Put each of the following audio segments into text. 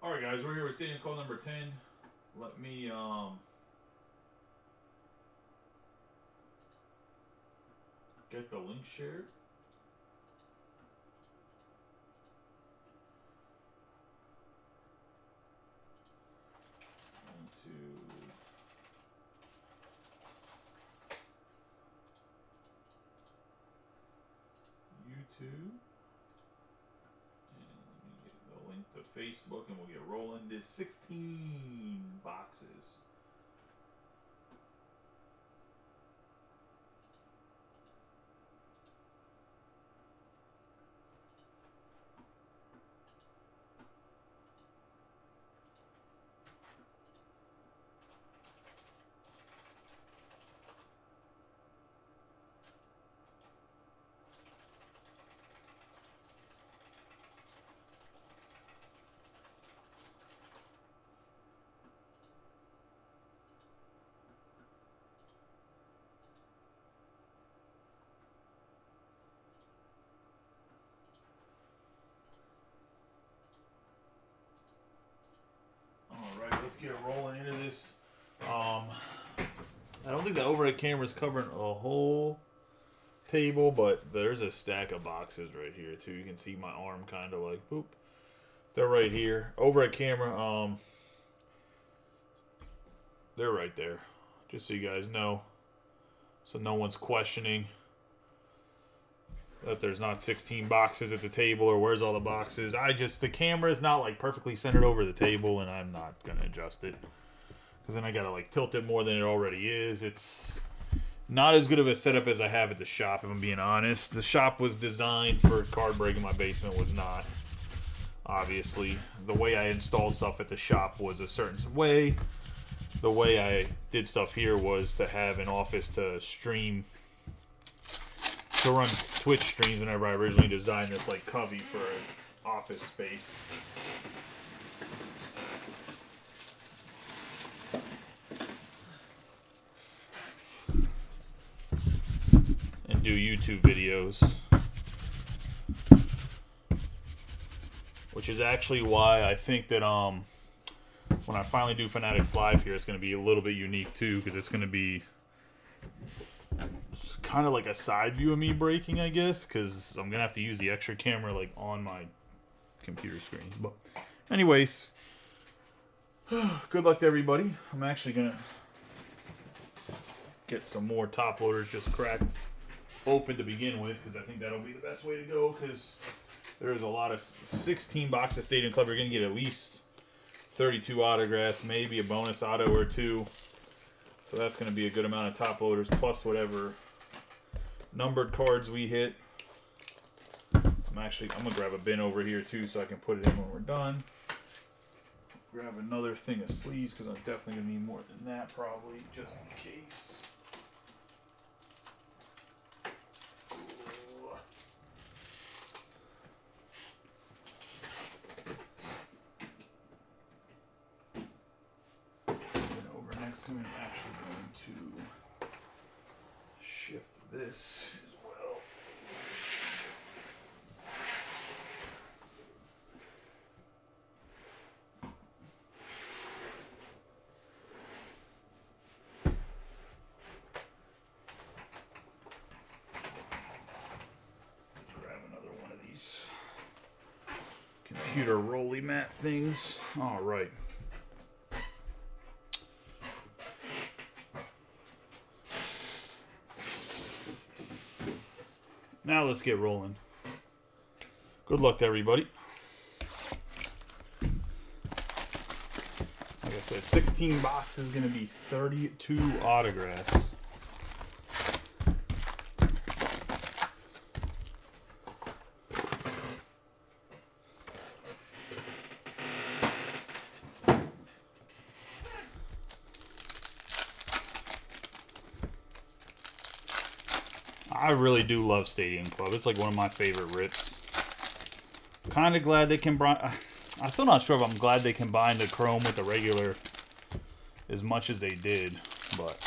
Alright guys, we're here with stadium call number 10. Let me get the link shared. Into YouTube. Link to Facebook, and we'll get rolling. There's 16 boxes. Alright, let's get rolling into this. I don't think the overhead camera is covering a whole table, but there's a stack of boxes right here too. You can see my arm kind of like, boop. They're right here. Overhead camera, they're right there. Just so you guys know. So no one's questioning that there's not 16 boxes at the table or where's all the boxes. The camera is not like perfectly centered over the table, and I'm not going to adjust it. Because then I got to like tilt it more than it already is. It's not as good of a setup as I have at the shop, if I'm being honest. The shop was designed for card break, and my basement was not. Obviously, the way I installed stuff at the shop was a certain way. The way I did stuff here was to have an office to stream, to run Twitch streams whenever I originally designed this like cubby for an office space. And do YouTube videos. Which is actually why I think that when I finally do Fanatics Live here, it's going to be a little bit unique too, because it's going to be kind of like a side view of me breaking, I guess, because I'm going to have to use the extra camera like on my computer screen. But anyways, good luck to everybody. I'm actually going to get some more top loaders just cracked open to begin with, because I think that'll be the best way to go, because there is a lot of 16 boxes Stadium Club. You're going to get at least 32 autographs, maybe a bonus auto or two. So that's going to be a good amount of top loaders, plus whatever numbered cards we hit. I'm going to grab a bin over here too, so I can put it in when we're done. Grab another thing of sleeves, because I'm definitely going to need more than that probably, just in case. I'm actually going to shift this as well. Grab another one of these computer rolly mat things. All right. Now let's get rolling. Good luck to everybody. Like I said, 16 boxes is going to be 32 autographs. I really do love Stadium Club. It's like one of my favorite rips. Kind of glad they combine. I'm still not sure if I'm glad they combined the chrome with the regular as much as they did, but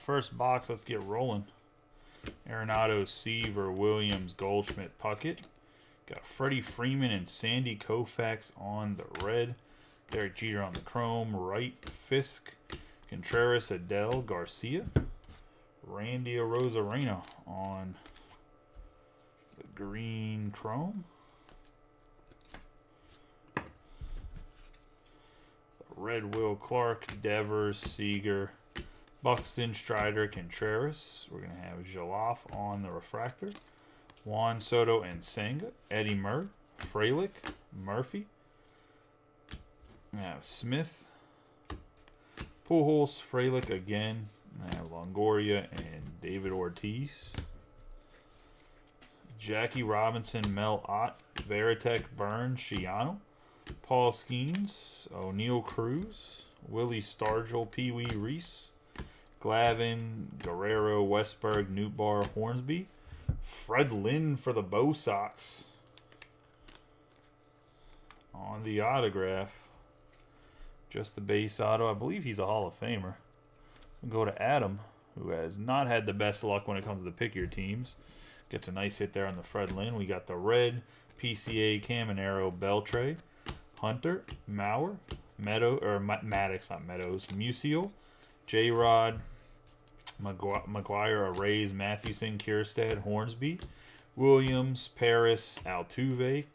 first box, let's get rolling. Arenado, Seaver, Williams, Goldschmidt, Puckett. Got Freddie Freeman and Sandy Koufax on the red. Derek Jeter on the chrome. Wright, Fisk, Contreras, Adele, Garcia. Randy Arozarena on the green chrome. The red Will Clark, Devers, Seager, Buxton, Strider, Contreras. We're going to have Jaloff on the refractor. Juan Soto and Senga. Eddie Murray, Frelick, Murphy. We have Smith, Pujols, Frelick again. I have Longoria and David Ortiz. Jackie Robinson, Mel Ott, Veritek, Burns, Shiano. Paul Skeens, O'Neill Cruz, Willie Stargell, Pee Wee Reese, Glavin, Guerrero, Westberg, Newtbar, Hornsby. Fred Lynn for the Bo Sox on the autograph. Just the base auto. I believe he's a Hall of Famer. We'll go to Adam, who has not had the best luck when it comes to the pick your teams. Gets a nice hit there on the Fred Lynn. We got the red PCA Caminero Beltre, Hunter, Mauer, Maddox, not Meadows, Musial, J-Rod, McGuire, Arrays, Mathewson, Kierstead, Hornsby, Williams, Paris, Altuve,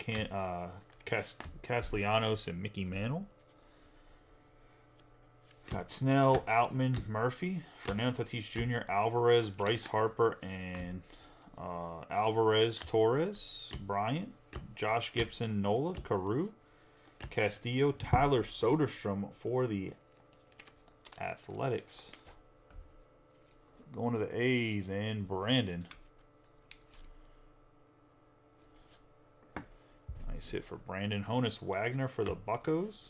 Castellanos, and Mickey Mantle. Got Snell, Outman, Murphy, Fernando Tatis Jr., Alvarez, Bryce Harper, and Alvarez, Torres, Bryant, Josh Gibson, Nola, Carew, Castillo, Tyler Soderstrom for the Athletics. Going to the A's and Brandon. Nice hit for Brandon. Honus Wagner for the Buccos.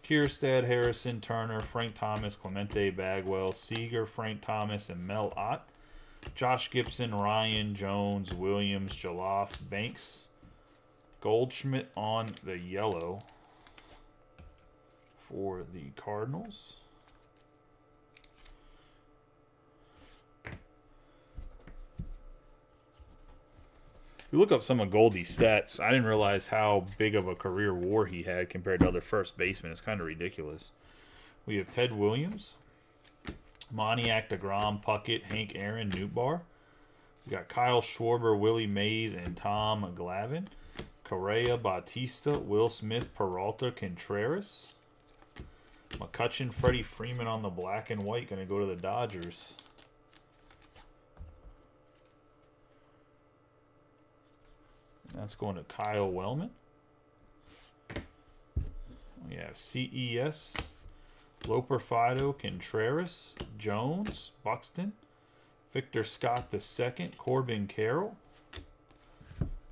Kierstad, Harrison, Turner, Frank Thomas, Clemente, Bagwell, Seager, Frank Thomas, and Mel Ott. Josh Gibson, Ryan, Jones, Williams, Jaloff, Banks. Goldschmidt on the yellow for the Cardinals. If you look up some of Goldie's stats, I didn't realize how big of a career WAR he had compared to other first basemen. It's kind of ridiculous. We have Ted Williams, Moniak, DeGrom, Puckett, Hank Aaron, Newtbar. We got Kyle Schwarber, Willie Mays, and Tom Glavine. Correa, Bautista, Will Smith, Peralta, Contreras. McCutchen, Freddie Freeman on the black and white, going to go to the Dodgers. That's going to Kyle Wellman. We have CES, Loper Fido, Contreras, Jones, Buxton, Victor Scott II, Corbin Carroll.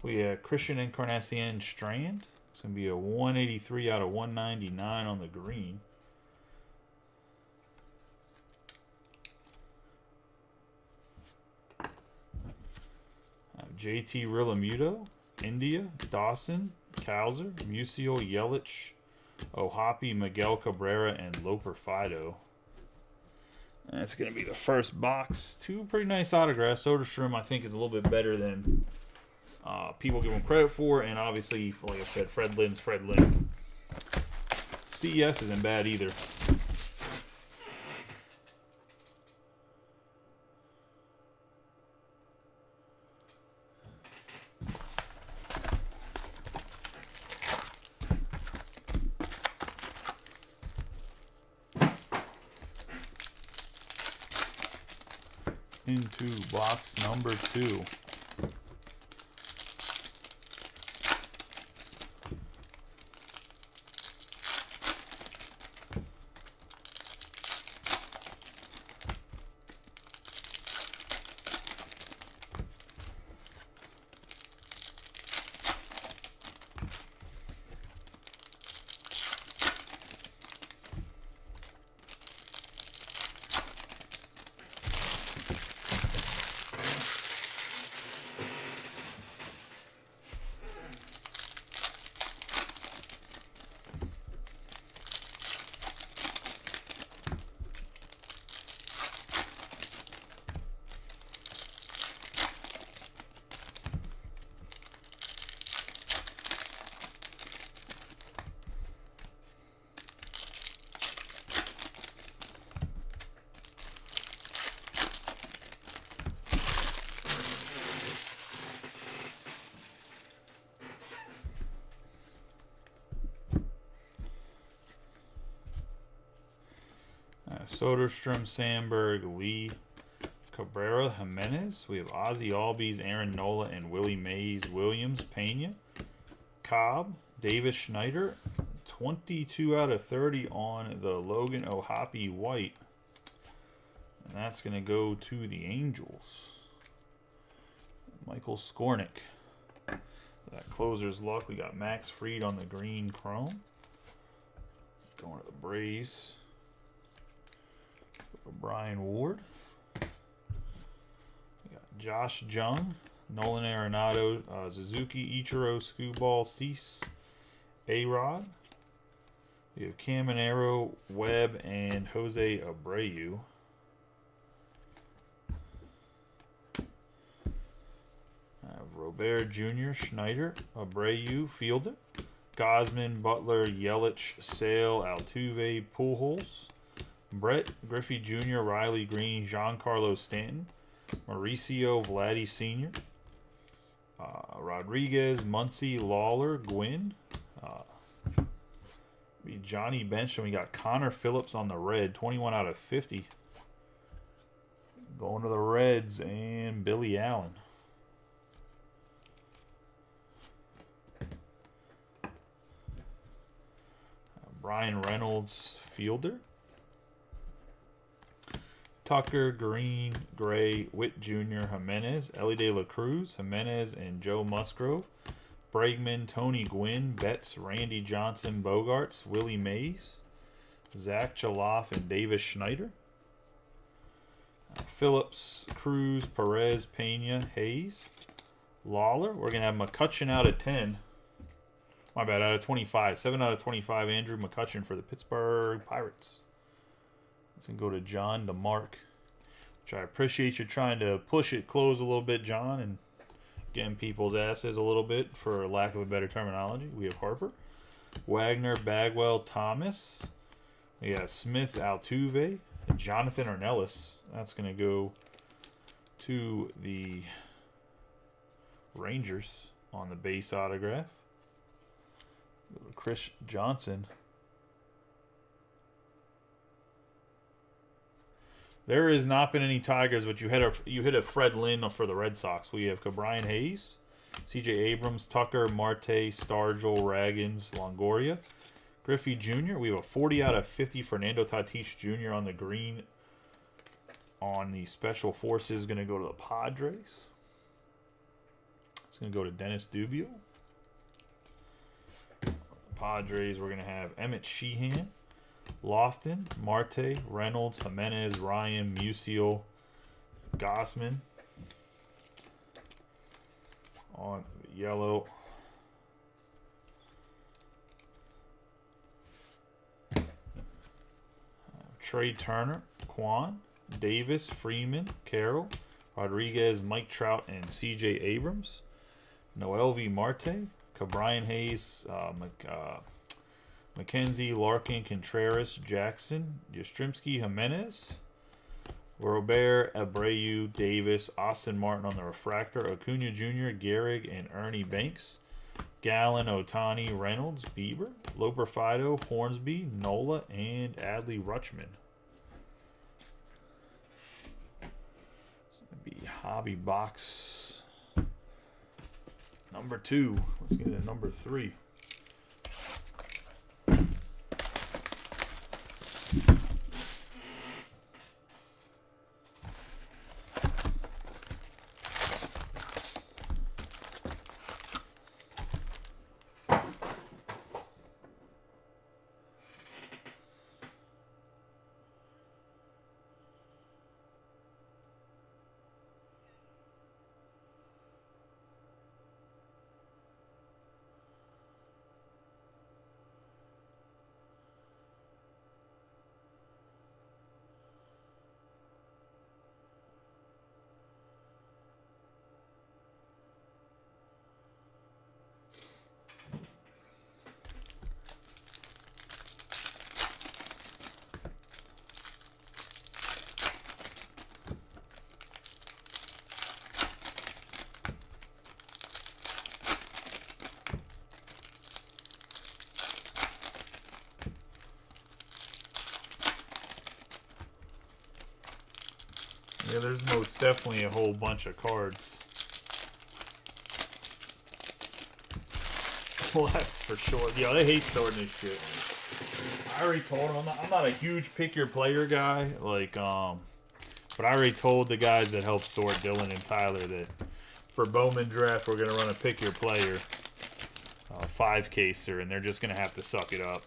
We have Christian Encarnacion Strand. It's going to be a 183 out of 199 on the green. JT Realmuto, India, Dawson, Kowser, Musial, Yelich, Ohapi, Miguel Cabrera, and Loper Fido. That's going to be the first box. Two pretty nice autographs. Soderstrom, I think, is a little bit better than people give him credit for. And obviously, like I said, Fred Lynn's Fred Lynn. CES isn't bad either. Into box number 2. Soderstrom, Sandberg, Lee, Cabrera, Jimenez. We have Ozzy Albies, Aaron Nola, and Willie Mays, Williams, Pena, Cobb, Davis Schneider. 22 out of 30 on the Logan O'Hoppe White. And that's going to go to the Angels. Michael Skornick. That closer's luck. We got Max Fried on the green chrome. Going to the Braves. Brian Ward. We got Josh Jung, Nolan Arenado, Suzuki, Ichiro, Scuball, Cease, A-Rod. We have Caminero, Webb, and Jose Abreu. Robert Jr., Schneider, Abreu, Fielder, Gosman, Butler, Yelich, Sale, Altuve, Pujols, Brett, Griffey Jr., Riley Green, Giancarlo Stanton, Mauricio, Vladdy Sr., Rodriguez, Muncy, Lawler, Gwynn, Johnny Bench, and we got Connor Phillips on the red, 21 out of 50. Going to the Reds, and Billy Allen. Brian Reynolds, Fielder. Tucker, Green, Gray, Witt Jr., Jimenez, Ellie De La Cruz, Jimenez, and Joe Musgrove. Bregman, Tony Gwynn, Betts, Randy Johnson, Bogarts, Willie Mays, Zach Chaloff, and Davis Schneider. Phillips, Cruz, Perez, Pena, Hayes, Lawler. We're going to have McCutcheon out of 10. My bad, out of 25. 7 out of 25, Andrew McCutcheon for the Pittsburgh Pirates. It's going to go to John DeMark, which I appreciate you trying to push it close a little bit, John, and getting people's asses a little bit, for lack of a better terminology. We have Harper, Wagner, Bagwell, Thomas. We got Smith, Altuve, and Jonathan Ornelas. That's going to go to the Rangers on the base autograph. Chris Johnson. There has not been any Tigers, but you hit a Fred Lynn for the Red Sox. We have Cabrian Hayes, C.J. Abrams, Tucker, Marte, Stargell, Raggins, Longoria, Griffey Jr. We have a 40 out of 50 Fernando Tatis Jr. on the green on the Special Forces. Going to go to the Padres. It's going to go to Dennis Dubio. Padres, we're going to have Emmett Sheehan, Lofton, Marte, Reynolds, Jimenez, Ryan, Musial, Gossman on the yellow. Trey Turner, Quan, Davis, Freeman, Carroll, Rodriguez, Mike Trout, and C.J. Abrams. Noelvi Marte, Cabrian Hayes, McKenzie, Larkin, Contreras, Jackson, Yastrzemski, Jimenez, Robert, Abreu, Davis, Austin Martin on the refractor, Acuna Jr., Gehrig, and Ernie Banks, Gallen, Otani, Reynolds, Bieber, Loperfido, Hornsby, Nola, and Adley Rutschman. It's going to be hobby box number 2. Let's get to number 3. Yeah, there's most definitely a whole bunch of cards left for sure. Yeah, I hate sorting this shit. I already told him I'm not a huge pick your player guy, but I already told the guys that help sort, Dylan and Tyler, that for Bowman Draft we're gonna run a pick your player 5-caser, and they're just gonna have to suck it up.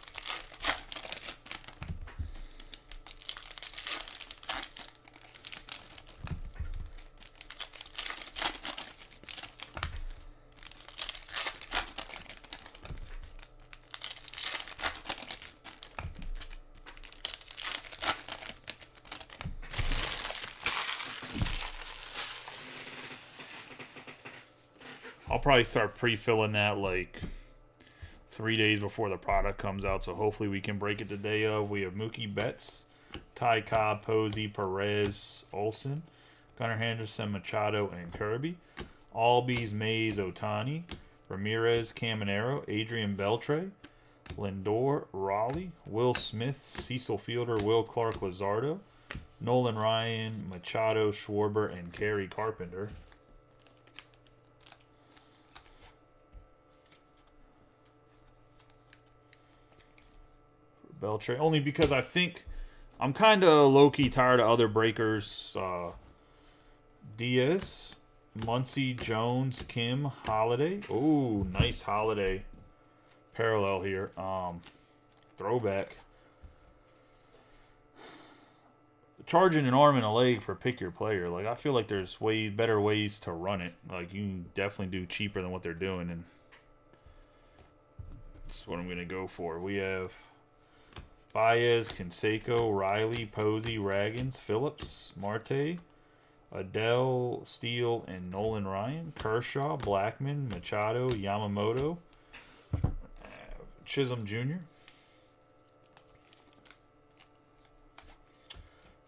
I'll probably start pre-filling that like 3 days before the product comes out, so hopefully we can break it the day of. We have Mookie Betts, Ty Cobb, Posey, Perez, Olson, Gunnar Henderson, Machado, and Kirby. Albies, Mays, Otani, Ramirez, Caminero, Adrian Beltre, Lindor, Raleigh, Will Smith, Cecil Fielder, Will Clark, Luzardo, Nolan Ryan, Machado, Schwarber, and Kerry Carpenter. Beltre, only because I think I'm kind of low-key tired of other breakers. Diaz, Muncy, Jones, Kim, Holiday. Oh, nice Holiday parallel here. Throwback. Charging an arm and a leg for pick your player. Like, I feel like there's way better ways to run it. Like, you can definitely do cheaper than what they're doing, and that's what I'm going to go for. We have Baez, Canseco, Riley, Posey, Raggins, Phillips, Marte, Adele, Steele, and Nolan Ryan. Kershaw, Blackman, Machado, Yamamoto, Chisholm Jr.,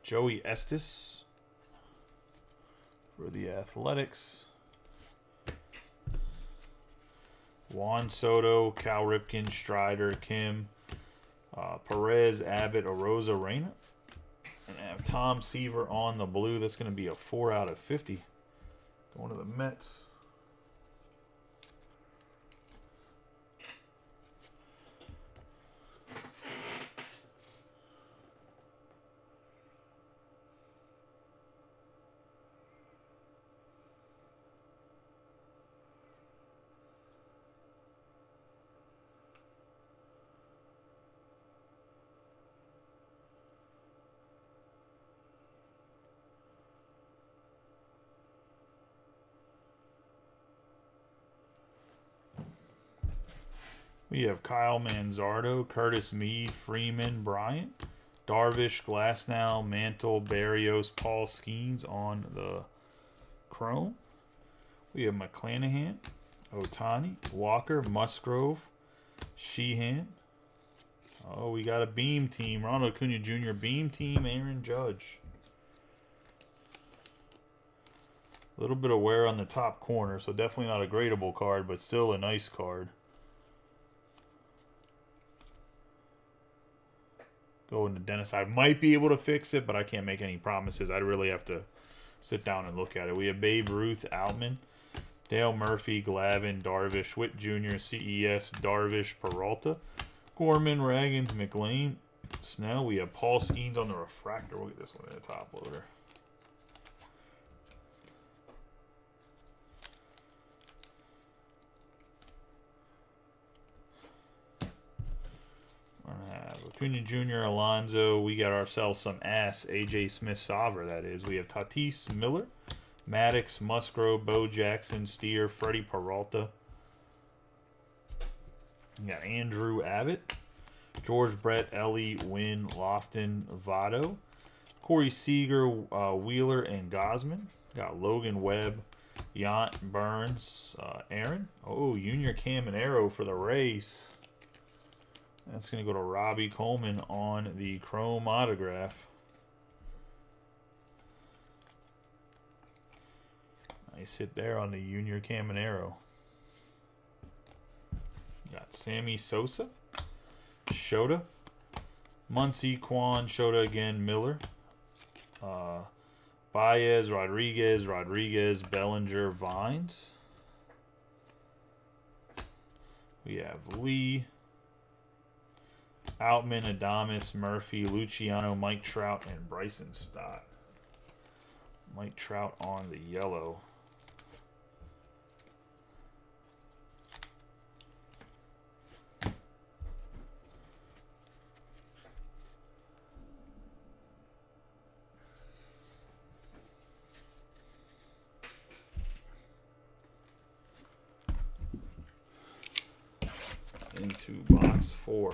Joey Estes for the Athletics, Juan Soto, Cal Ripken, Strider, Kim, Perez, Abbott, Arosa, Reyna. And I have Tom Seaver on the blue. That's going to be a 4 out of 50. Going to the Mets. We have Kyle Manzardo, Curtis Mead, Freeman, Bryant, Darvish, Glasnow, Mantle, Barrios, Paul Skeens on the Chrome. We have McClanahan, Otani, Walker, Musgrove, Sheehan. Oh, we got a beam team. Ronald Acuna Jr. beam team, Aaron Judge. A little bit of wear on the top corner, so definitely not a gradable card, but still a nice card. Going to Dennis. I might be able to fix it, but I can't make any promises. I'd really have to sit down and look at it. We have Babe Ruth, Outman, Dale Murphy, Glavine, Darvish, Witt Jr., CES, Darvish, Peralta, Gorman, Raggins, McLean, Snell. We have Paul Skeens on the refractor. We'll get this one in the top loader. Acuna Jr., Alonso. We got ourselves some ass. AJ Smith-Sauver, that is. We have Tatis, Miller, Maddox, Musgrove, Bo Jackson, Steer, Freddie Peralta. We got Andrew Abbott, George Brett, Ellie, Wynn, Lofton, Votto, Corey Seager, Wheeler, and Gosman. Got Logan Webb, Yant, Burns, Aaron. Oh, Junior Caminero for the Rays. That's going to go to Robbie Coleman on the Chrome autograph. Nice hit there on the Junior Caminero. Got Sammy Sosa, Shota, Muncy, Quan, Shota again, Miller, Baez, Rodriguez, Bellinger, Vines. We have Lee, Outman, Adames, Murphy, Luciano, Mike Trout, and Bryson Stott. Mike Trout on the yellow. Into box 4.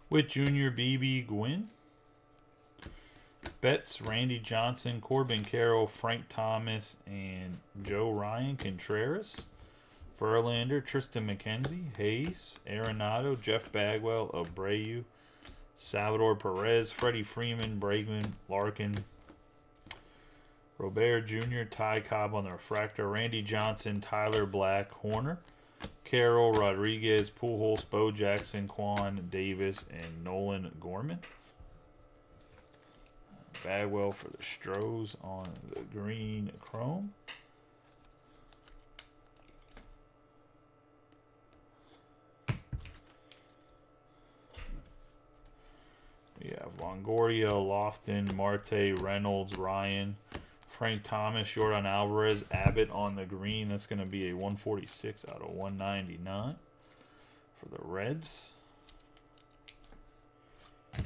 With Junior, BB, Gwynn. Betts, Randy Johnson, Corbin Carroll, Frank Thomas, and Joe Ryan Contreras. Verlander, Tristan McKenzie, Hayes, Arenado, Jeff Bagwell, Abreu, Salvador Perez, Freddie Freeman, Bregman, Larkin, Robert Jr., Ty Cobb on the refractor, Randy Johnson, Tyler Black, Horner, Carroll, Rodriguez, Pujols, Bo Jackson, Quan, Davis, and Nolan Gorman. Bagwell for the Stros on the green chrome. We have Longoria, Lofton, Marte, Reynolds, Ryan, Frank Thomas, Jordan Alvarez, Abbott on the green. That's going to be a 146 out of 199 for the Reds. I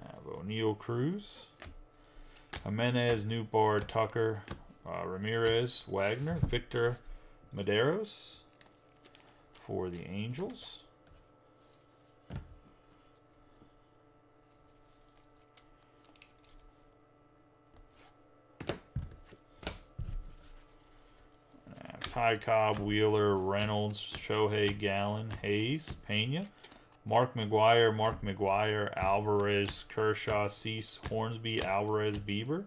have O'Neill, Cruz, Jimenez, Newbar, Tucker, Ramirez, Wagner, Victor Medeiros for the Angels. Ty Cobb, Wheeler, Reynolds, Shohei, Gallen, Hayes, Pena, Mark McGuire, Alvarez, Kershaw, Cease, Hornsby, Alvarez, Bieber,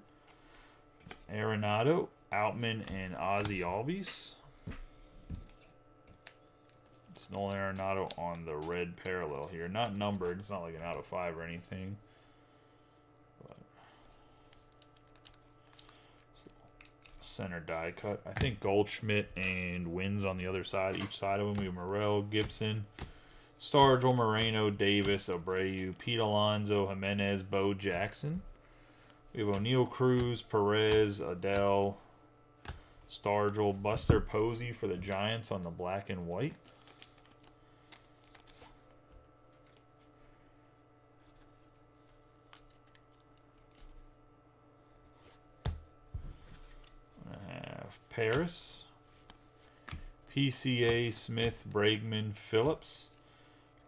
Arenado, Outman, and Ozzie Albies. It's Nolan Arenado on the red parallel here. Not numbered. It's not like an out of 5 or anything. Center die cut. I think Goldschmidt and Wins on the other side, each side of them. We have Morel, Gibson, Stargell, Moreno, Davis, Abreu, Pete Alonso, Jimenez, Bo Jackson. We have O'Neill, Cruz, Perez, Adele, Stargell, Buster Posey for the Giants on the black and white. Paris, PCA, Smith, Bregman, Phillips,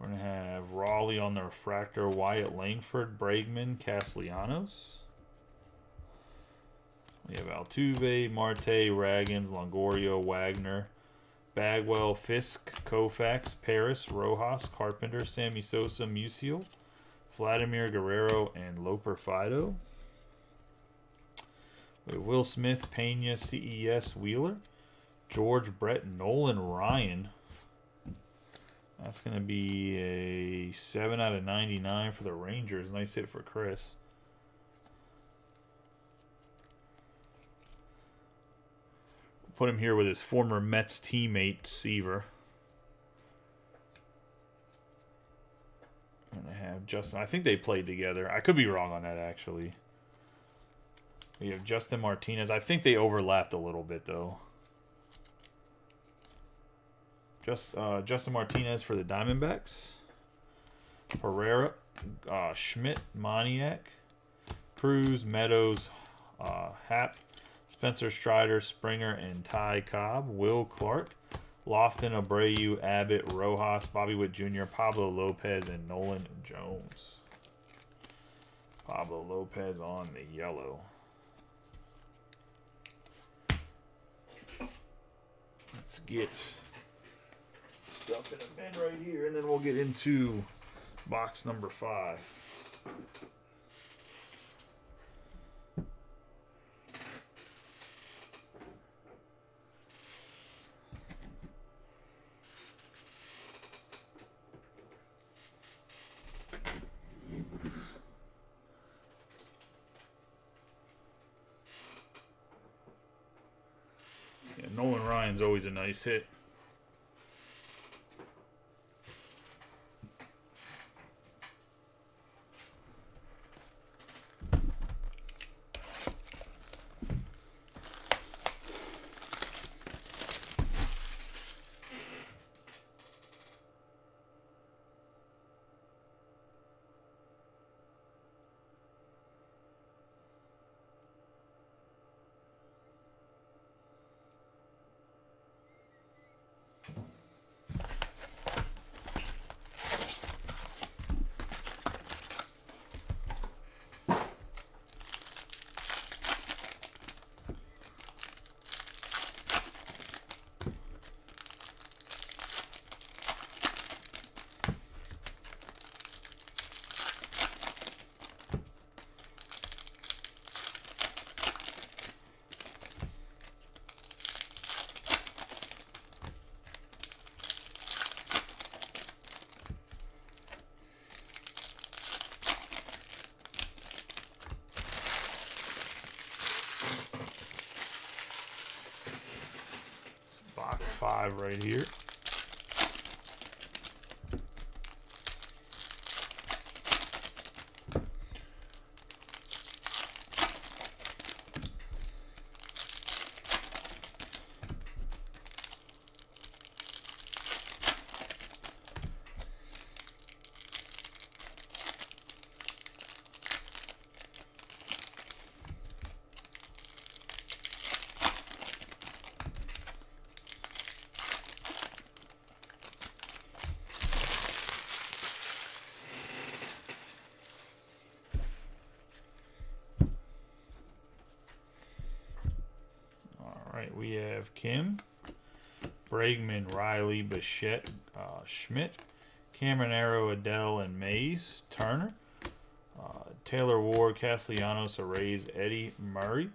We're going to have Raleigh on the refractor, Wyatt Langford, Bregman, Castellanos. We have Altuve, Marte, Ragans, Longoria, Wagner, Bagwell, Fisk, Koufax, Paris, Rojas, Carpenter, Sammy Sosa, Musial, Vladimir Guerrero, and Loper Fido. We have Will Smith, Pena, CES, Wheeler, George Brett, Nolan Ryan. That's going to be a 7 out of 99 for the Rangers. Nice hit for Chris. Put him here with his former Mets teammate, Seaver. I'm going to have Justin. I think they played together. I could be wrong on that, actually. We have Justin Martinez. I think they overlapped a little bit, though. Justin Martinez for the Diamondbacks. Pereira, Schmidt, Moniak, Cruz, Meadows, Happ, Spencer Strider, Springer, and Ty Cobb. Will Clark, Lofton, Abreu, Abbott, Rojas, Bobby Witt Jr., Pablo Lopez, and Nolan Jones. Pablo Lopez on the yellow. Let's get stuff in a bin right here, and then we'll get into box number 5. Yeah, Nolan Ryan's always a nice hit. Box 5 right here. Alright, we have Kim, Bregman, Riley, Bichette, Schmidt, Cameron Arrow, Adele, and Mays, Turner, Taylor Ward, Castellanos, Arrays, Eddie, Murray.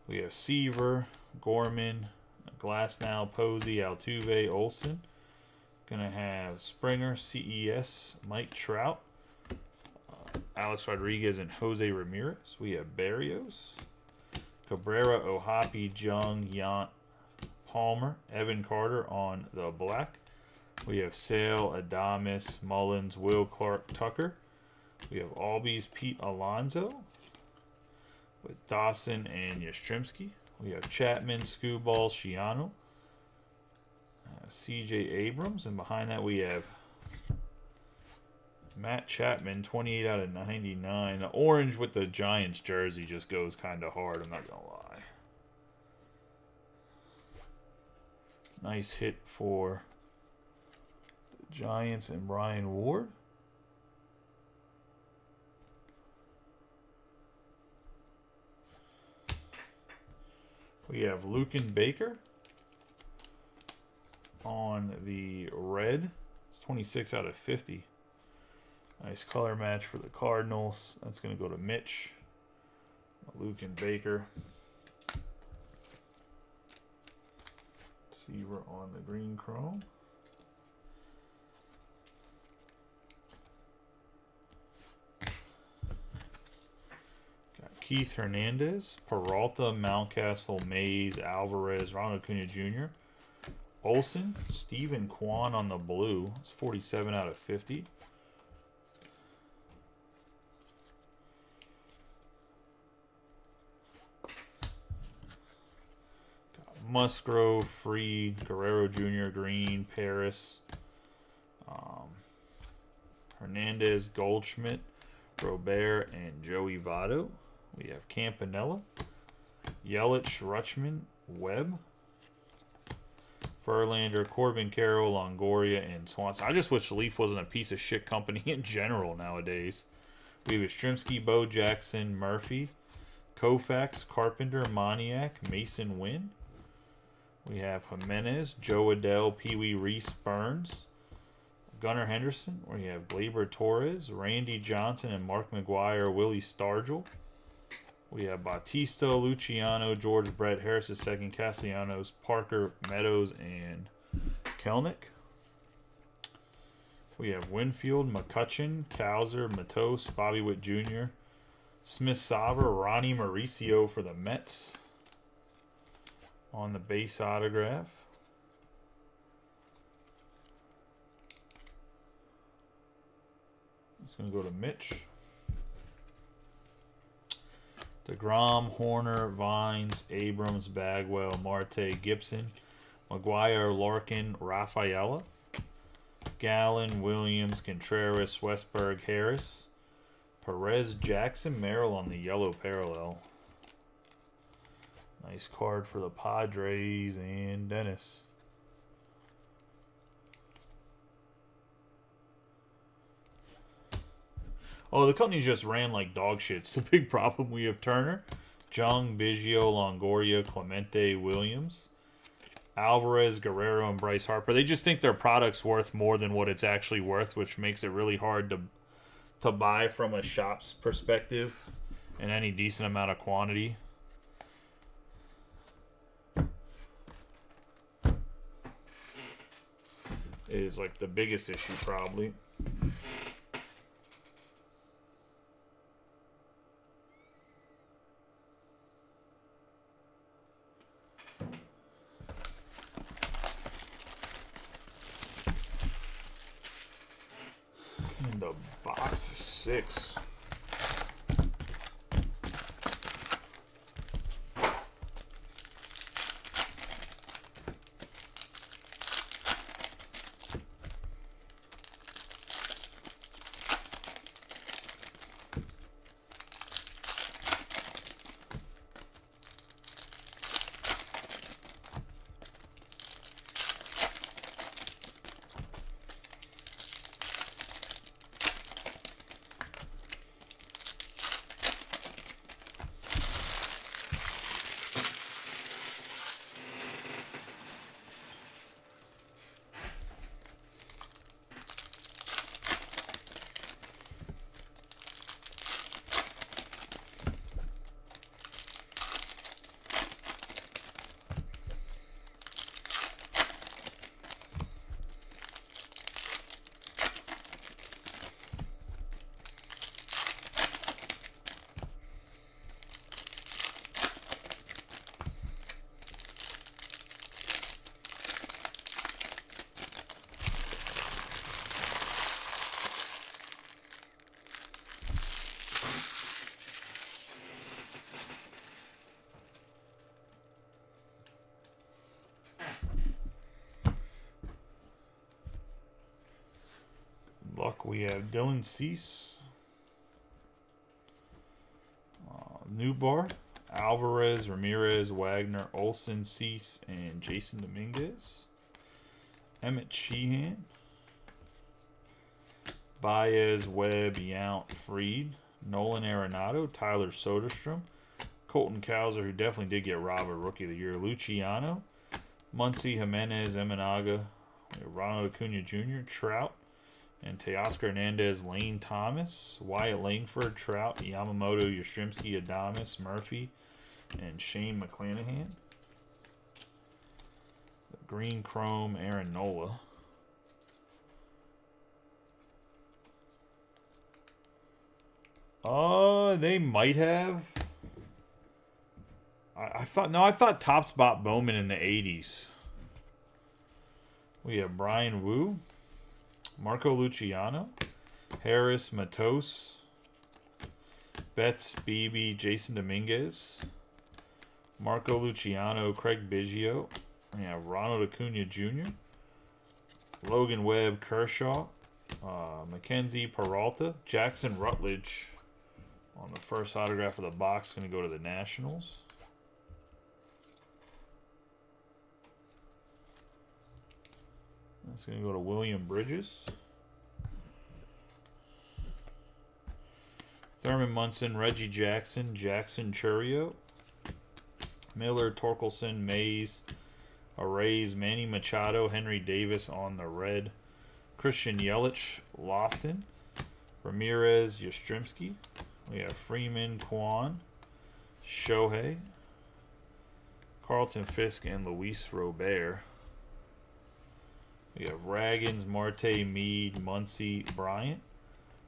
We have Seaver, Gorman, Glasnow, Posey, Altuve, Olsen. Gonna have Springer, CES, Mike Trout, Alex Rodriguez, and Jose Ramirez. We have Barrios, Cabrera, Ohapi, Jung, Yant, Palmer, Evan Carter on the black. We have Sale, Adames, Mullins, Will Clark, Tucker. We have Albies, Pete Alonso with Dawson and Yastrzemski. We have Chapman, Skubal, Shiano, C.J. Abrams, and behind that we have Matt Chapman, 28 out of 99. The orange with the Giants jersey just goes kind of hard, I'm not going to lie. Nice hit for the Giants and Brian Ward. We have Luken Baker on the red. It's 26 out of 50. Nice color match for the Cardinals. That's going to go to Mitch. Luken Baker. See, we're on the green chrome. Got Keith Hernandez, Peralta, Mountcastle, Mays, Alvarez, Ronald Acuna Jr., Olsen, Stephen Kwan on the blue. It's 47 out of 50. Musgrove, Freed, Guerrero Jr., Green, Paris, Hernandez, Goldschmidt, Robert, and Joey Votto. We have Campanella, Yelich, Rutschman, Webb, Verlander, Corbin Carroll, Longoria, and Swanson. I just wish Leaf wasn't a piece of shit company in general nowadays. We have Yastrzemski, Bo Jackson, Murphy, Koufax, Carpenter, Moniak, Mason Wynn. We have Jimenez, Joe Adell, Pee Wee Reese, Burns, Gunnar Henderson. We have Gleyber Torres, Randy Johnson, and Mark McGuire, Willie Stargell. We have Bautista, Luciano, George Brett, Harris II, Castellanos, Parker, Meadows, and Kelnick. We have Winfield, McCutcheon, Cowser, Matos, Bobby Witt Jr., Smith-Sauber, Ronnie Mauricio for the Mets on the base autograph. It's going to go to Mitch. DeGrom, Horner, Vines, Abrams, Bagwell, Marte, Gibson, McGuire, Larkin, Rafaela, Gallen, Williams, Contreras, Westberg, Harris, Perez, Jackson, Merrill on the yellow parallel. Nice card for the Padres and Dennis. Oh, the company just ran like dog shit. It's a big problem. We have Turner, Jung, Biggio, Longoria, Clemente, Williams, Alvarez, Guerrero, and Bryce Harper. They just think their product's worth more than what it's actually worth, which makes it really hard to buy from a shop's perspective in any decent amount of quantity. Is like the biggest issue probably. And the box is 6. Luck, we have Dylan Cease, Newbar, Alvarez, Ramirez, Wagner, Olsen, Cease, and Jason Dominguez. Emmett Sheehan, Baez, Webb, Yount, Freed, Nolan Arenado, Tyler Soderstrom, Colton Cowser, who definitely did get robbed of Rookie of the Year, Luciano, Muncy, Jimenez, Eminaga, Ronald Acuna Jr., Trout, and Teoscar Hernandez, Lane Thomas, Wyatt Langford, Trout, Yamamoto, Yastrzemski, Adames, Murphy, and Shane McClanahan. Green Chrome, Aaron Nola. They might have. I thought Top Spot Bowman in the 80s. We have Brian Wu, Marco Luciano, Harris, Matos, Betts, Beebe, Jason Dominguez, Marco Luciano, Craig Biggio. We have Ronald Acuna Jr., Logan Webb, Kershaw, Mackenzie Peralta, Jackson Rutledge on the first autograph of the box, going to go to the Nationals. That's going to go to William Bridges. Thurman Munson, Reggie Jackson, Jackson Churio, Miller, Torkelson, Mays, Arrays, Manny Machado, Henry Davis on the red, Christian Yelich, Lofton, Ramirez, Yastrzemski. We have Freeman, Kwan, Shohei, Carlton Fisk, and Luis Robert. We have Raggins, Marte, Meade, Muncy, Bryant,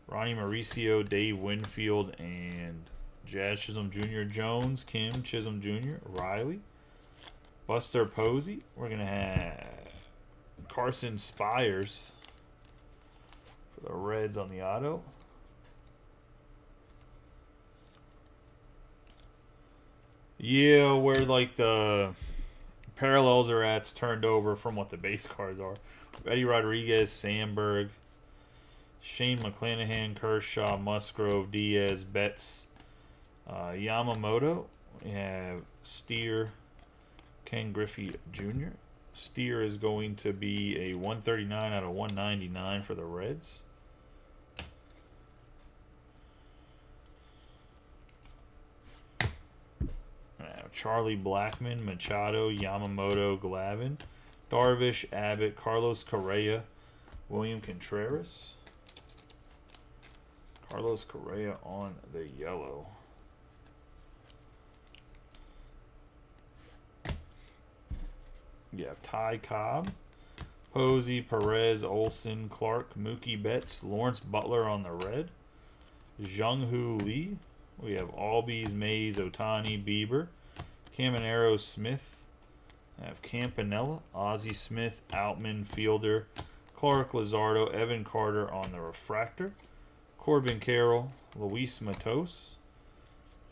Ronnie Mauricio, Dave Winfield, and Jazz Chisholm Jr., Jones, Kim Chisholm Jr., Riley, Buster Posey. We're going to have Carson Spires for the Reds on the auto. Yeah, where like the parallels are at's turned over from what the base cards are. Eddie Rodriguez, Sandberg, Shane McClanahan, Kershaw, Musgrove, Diaz, Betts, Yamamoto. We have Steer, Ken Griffey Jr. Steer is going to be a 139 out of 199 for the Reds. Charlie Blackmon, Machado, Yamamoto, Glavine, Darvish, Abbott, Carlos Correa, William Contreras. Carlos Correa on the yellow. You have Ty Cobb, Posey, Perez, Olson, Clark, Mookie Betts, Lawrence Butler on the red, Jung-Hoo Lee. We have Albies, Mays, Otani, Bieber, Caminero, Smith. I have Campanella, Ozzie Smith, Outman, Fielder, Clark, Luzardo, Evan Carter on the refractor, Corbin Carroll, Luis Matos,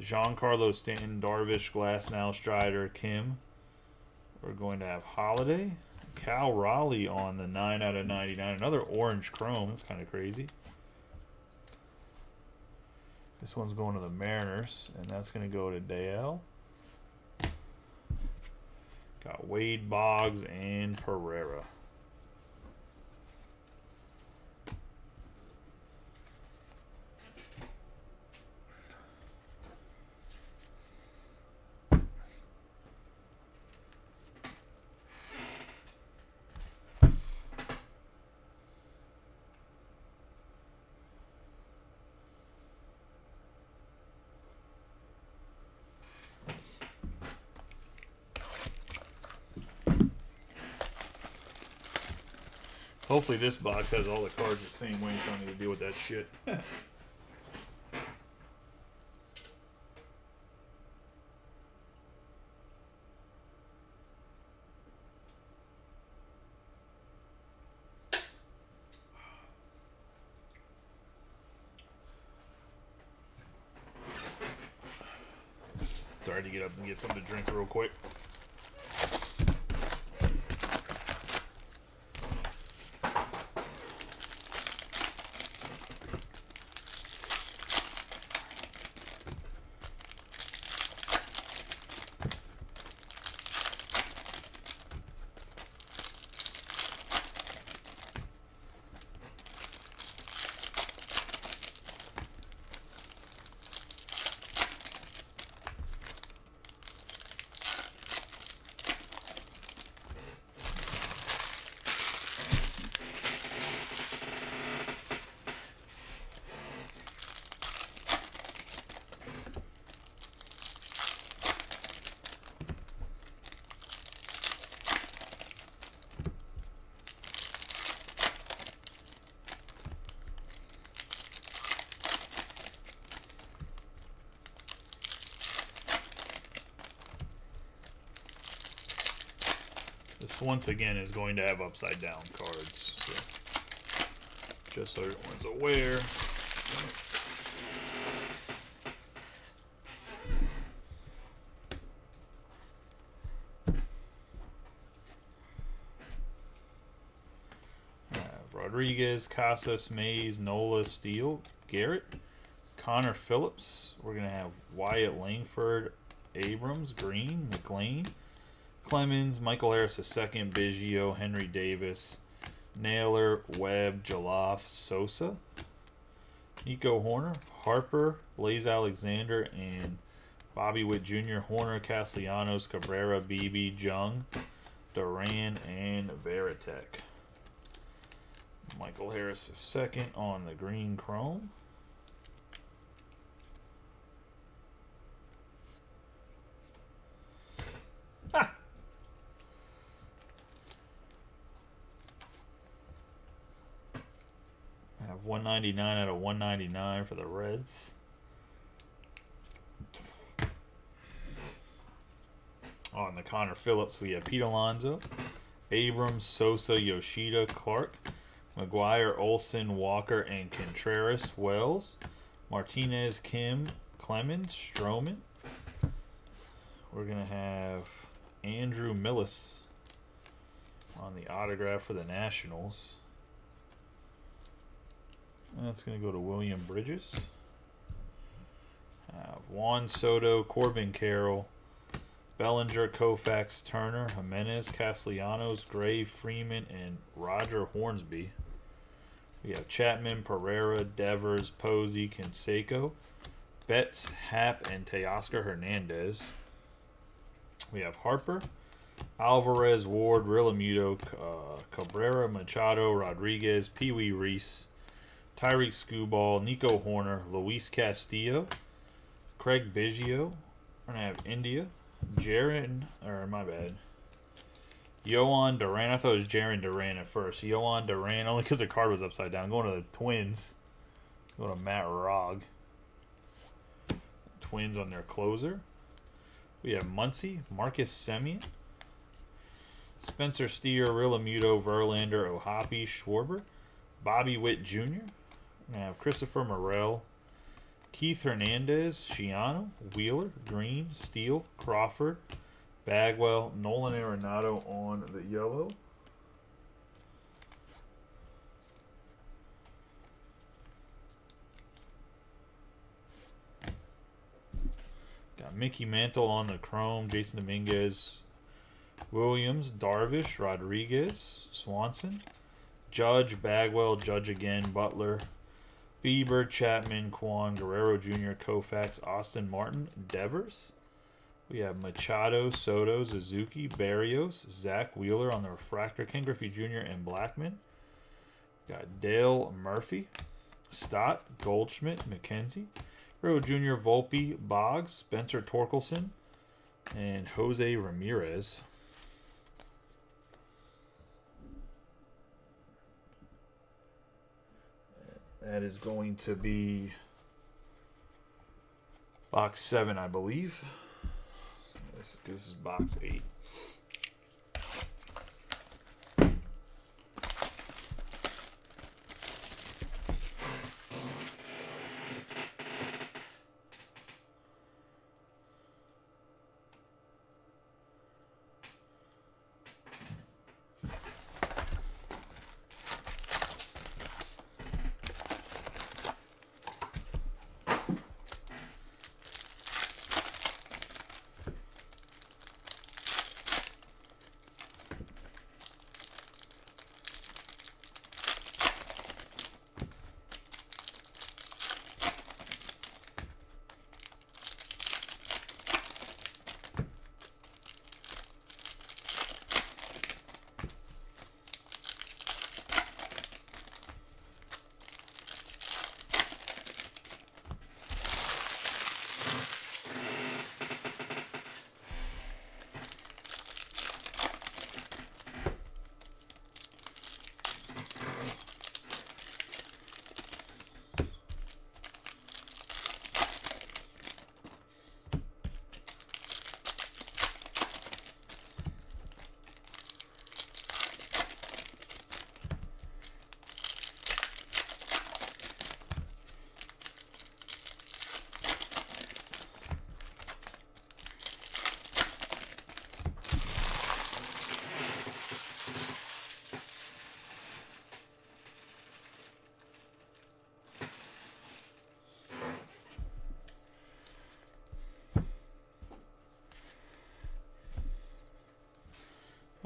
Giancarlo Stanton, Darvish, Glasnow, Strider, Kim. We're going to have Holiday, Cal Raleigh on the 9 out of 99. Another orange chrome. That's kind of crazy. This one's going to the Mariners, and that's going to go to Dale. Got Wade, Boggs, and Pereira. Hopefully this box has all the cards the same way, so I don't need to deal with that shit. Sorry to get up and get something to drink real quick. This once again is going to have upside down cards. So just so everyone's aware. Rodriguez, Casas, Mays, Nola, Steele, Garrett, Connor Phillips. We're going to have Wyatt Langford, Abrams, Green, McLean, Clemens, Michael Harris II, Biggio, Henry Davis, Naylor, Webb, Jaloff, Sosa, Nico Horner, Harper, Blaze Alexander, and Bobby Witt Jr., Horner, Castellanos, Cabrera, Beebe, Jung, Duran, and Veritek. Michael Harris II on the green chrome. Ha! I have 199 out of 199 for the Reds. On the Connor Phillips, we have Pete Alonso, Abrams, Sosa, Yoshida, Clark, McGuire, Olsen, Walker, and Contreras, Wells, Martinez, Kim, Clemens, Stroman. We're going to have Andrew Millis on the autograph for the Nationals. That's going to go to William Bridges. Juan Soto, Corbin Carroll, Bellinger, Koufax, Turner, Jimenez, Castellanos, Gray, Freeman, and Roger Hornsby. We have Chapman, Pereira, Devers, Posey, Canseco, Betts, Happ, and Teoscar Hernandez. We have Harper, Alvarez, Ward, Realmuto, Cabrera, Machado, Rodriguez, Pee Wee Reese, Tyreek Skubal, Nico Horner, Luis Castillo, Craig Biggio. We're going to have India, Yohan Duran. I thought it was Jaron Duran at first. Yohan Duran, only because the card was upside down. Going to the Twins. Going to Matt Rogg. Twins on their closer. We have Muncy, Marcus Semien, Spencer Steer, Realmuto, Verlander, Ohapi, Schwarber, Bobby Witt Jr. We have Christopher Morel, Keith Hernandez, Shiano, Wheeler, Green, Steele, Crawford, Bagwell, Nolan Arenado on the yellow. Got Mickey Mantle on the chrome, Jason Dominguez, Williams, Darvish, Rodriguez, Swanson, Judge, Bagwell, Judge again, Butler, Bieber, Chapman, Kwan, Guerrero Jr., Koufax, Austin Martin, Devers. We have Machado, Soto, Suzuki, Barrios, Zach Wheeler on the refractor, Ken Griffey Jr., and Blackman. Got Dale Murphy, Stott, Goldschmidt, McKenzie, Guerrero Jr., Volpe, Boggs, Spencer Torkelson, and Jose Ramirez. That is going to be box 7, I believe. This is box 8.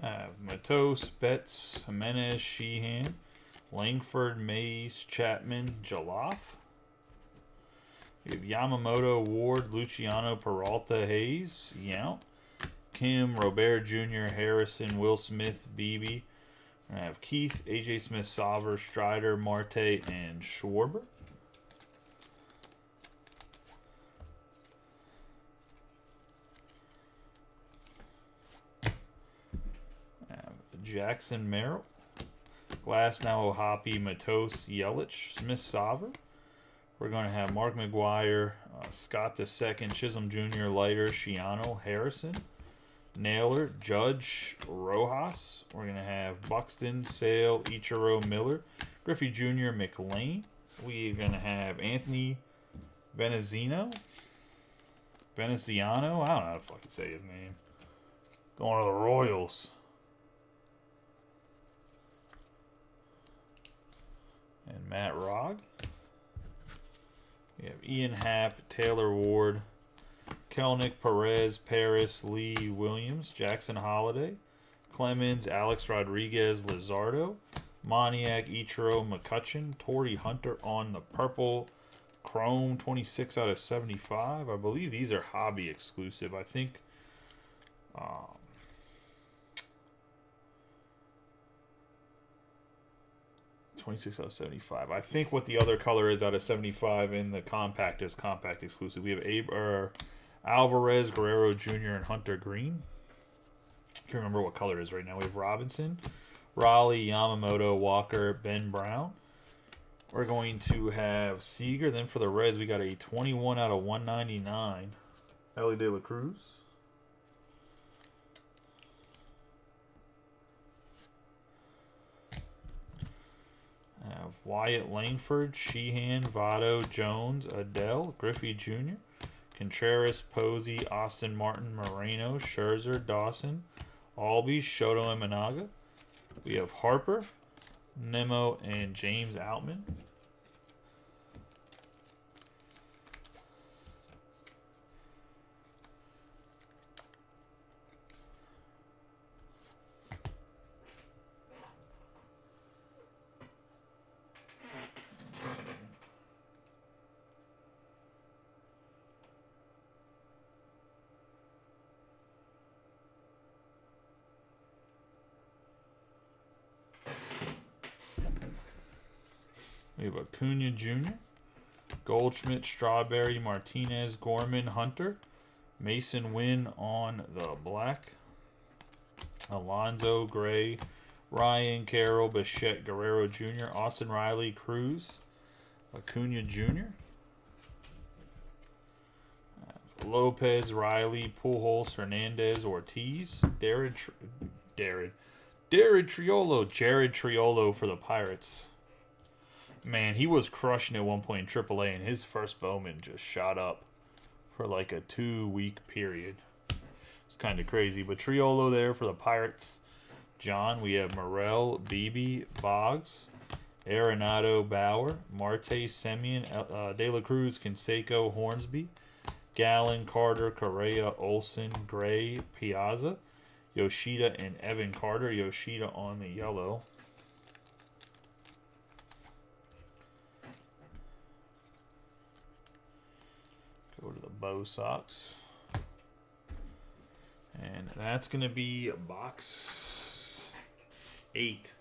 Matos, Betts, Jimenez, Sheehan, Langford, Mays, Chapman, Jaloff. We have Yamamoto, Ward, Luciano, Peralta, Hayes, Yount, Kim, Robert Jr., Harrison, Will Smith, Beebe. I have Keith, AJ Smith, Sauver, Strider, Marte, and Schwarber. Jackson, Merrill, Glasnow, Hoppy, Matos, Yelich, Smith, Sauver. We're going to have Mark McGuire, Scott II, Chisholm Jr., Leiter, Shiano, Harrison, Naylor, Judge, Rojas. We're going to have Buxton, Sale, Ichiro, Miller, Griffey Jr., McLean. We're going to have Anthony Veneziano. I don't know how to fucking say his name. Going to the Royals. And Matt Rogg. We have Ian Happ, Taylor Ward, Kelnick, Perez, Paris, Lee, Williams, Jackson Holiday, Clemens, Alex Rodriguez, Lizardo, Moniak, Ichiro, McCutcheon, Torrey Hunter on the purple chrome 26 out of 75. I believe these are hobby exclusive. I think 26 out of 75. I think what the other color is out of 75 in the compact is compact exclusive. We have Alvarez, Guerrero Jr., and Hunter Green. I can't remember what color it is right now. We have Robinson, Raleigh, Yamamoto, Walker, Ben Brown. We're going to have Seager. Then for the Reds, we got a 21 out of 199. Ellie De La Cruz. Wyatt Langford, Sheehan, Votto, Jones, Adele, Griffey Jr., Contreras, Posey, Austin Martin, Moreno, Scherzer, Dawson, Albies, Shoto, Imanaga. We have Harper, Nemo, and James Outman. We have Acuna Jr., Goldschmidt, Strawberry, Martinez, Gorman, Hunter, Mason Wynn on the black, Alonzo, Gray, Ryan, Carroll, Bichette, Guerrero Jr., Austin Riley, Cruz, Acuna Jr., Lopez, Riley, Pujols, Hernandez, Ortiz, Jared Triolo for the Pirates. Man, he was crushing at one point in AAA, and his first Bowman just shot up for like a 2-week period. It's kind of crazy. But Triolo there for the Pirates. John, we have Morel, Beebe, Boggs, Arenado, Bauer, Marte, Semien, De La Cruz, Canseco, Hornsby, Gallen, Carter, Correa, Olsen, Gray, Piazza, Yoshida, and Evan Carter. Yoshida on the yellow. Go to the Bo Sox. And that's going to be box 8.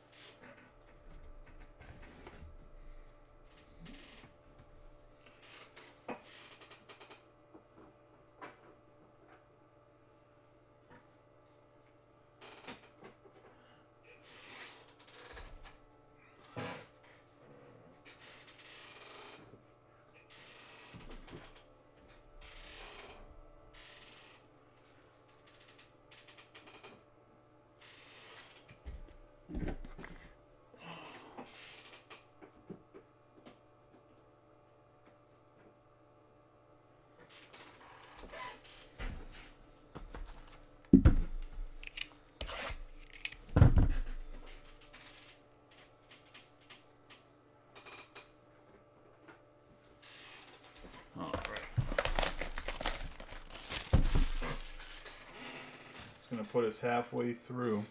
Going to put us halfway through.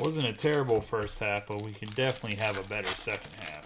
Wasn't a terrible first half, but we can definitely have a better second half.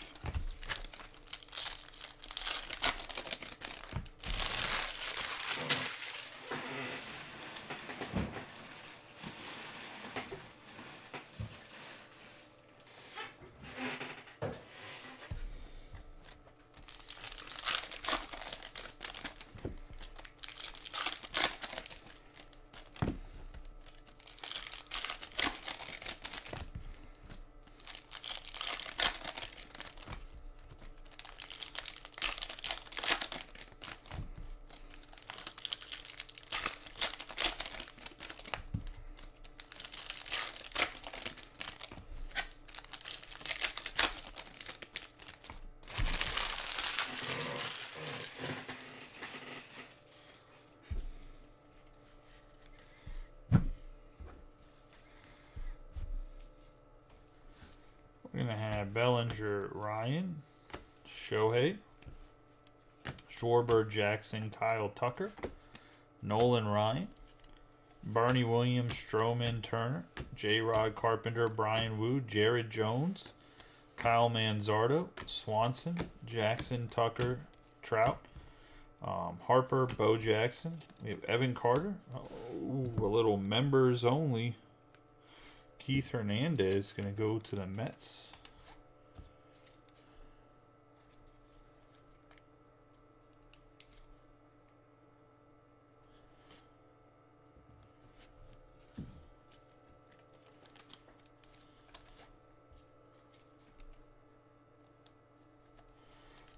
We're going to have Bellinger, Ryan, Shohei, Schwarber, Jackson, Kyle Tucker, Nolan Ryan, Bernie Williams, Stroman, Turner, J-Rod Carpenter, Brian Wu, Jared Jones, Kyle Manzardo, Swanson, Jackson, Tucker, Trout, Harper, Bo Jackson. We have Evan Carter. Oh, a little members only. Keith Hernandez going to go to the Mets.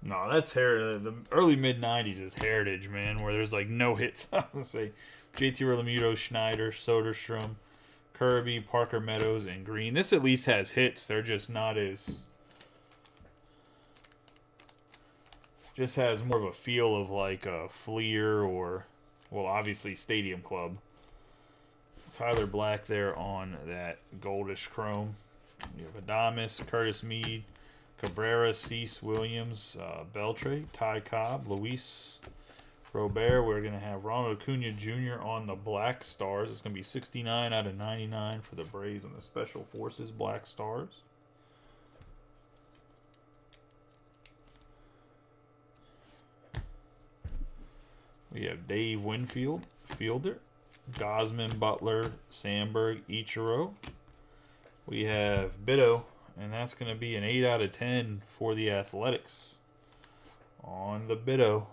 No, that's heritage. The early mid-90s is heritage, man, where there's like no hits. I was going to say JT Realmuto, Schneider, Soderstrom, Kirby, Parker Meadows, and Green. This at least has hits. They're just not as... Just has more of a feel of like a Fleer or, well, obviously Stadium Club. Tyler Black there on that goldish chrome. You have Adames, Curtis Mead, Cabrera, Cease, Williams, Beltre, Ty Cobb, Luis Robert. We're going to have Ronald Acuna Jr. on the Black Stars. It's going to be 69 out of 99 for the Braves on the Special Forces Black Stars. We have Dave Winfield, fielder. Gosman, Butler, Sandberg, Ichiro. We have Bitto, and that's going to be an 8 out of 10 for the Athletics on the Bitto.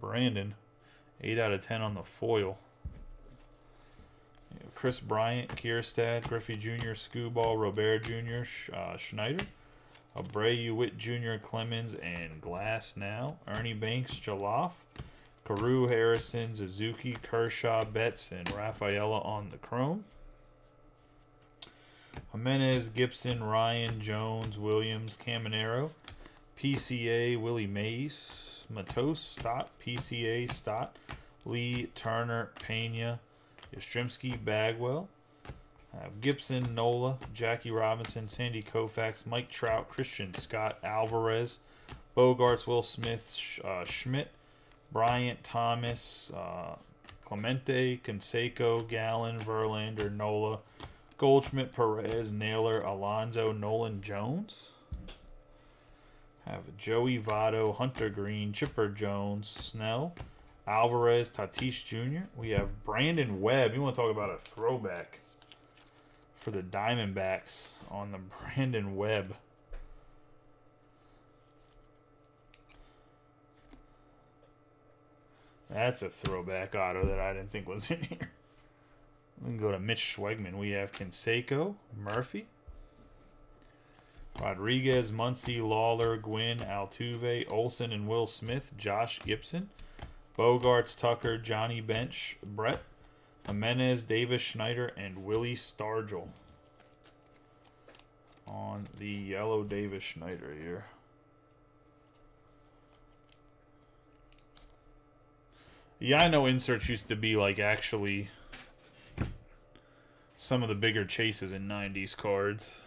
Brandon, 8 out of 10 on the foil. Chris Bryant, Kierstad, Griffey Jr., Scooball, Robert Jr., Schneider, Abreu, Witt Jr., Clemens, and Glass now. Ernie Banks, Jaloff, Carew, Harrison, Suzuki, Kershaw, Betts, and Rafaela on the chrome. Jimenez, Gibson, Ryan, Jones, Williams, Caminero, PCA, Willie Mays, Matos, Stott, PCA, Stott, Lee, Turner, Pena, Yastrzemski, Bagwell. Have Gibson, Nola, Jackie Robinson, Sandy Koufax, Mike Trout, Christian Scott, Alvarez, Bogarts, Will Smith, Schmidt, Bryant, Thomas, Clemente, Canseco, Gallen, Verlander, Nola, Goldschmidt, Perez, Naylor, Alonso, Nolan Jones. Have Joey Votto, Hunter Green, Chipper Jones, Snell, Alvarez, Tatis Jr. We have Brandon Webb. You want to talk about a throwback for the Diamondbacks on the Brandon Webb. That's a throwback auto that I didn't think was in here. We can go to Mitch Schwegman. We have Canseco, Murphy, Rodriguez, Muncy, Lawler, Gwynn, Altuve, Olsen, and Will Smith, Josh Gibson, Bogarts, Tucker, Johnny Bench, Brett, Jimenez, Davis Schneider, and Willie Stargell on the yellow Davis Schneider here. Yeah, I know inserts used to be like actually some of the bigger chases in 90s cards.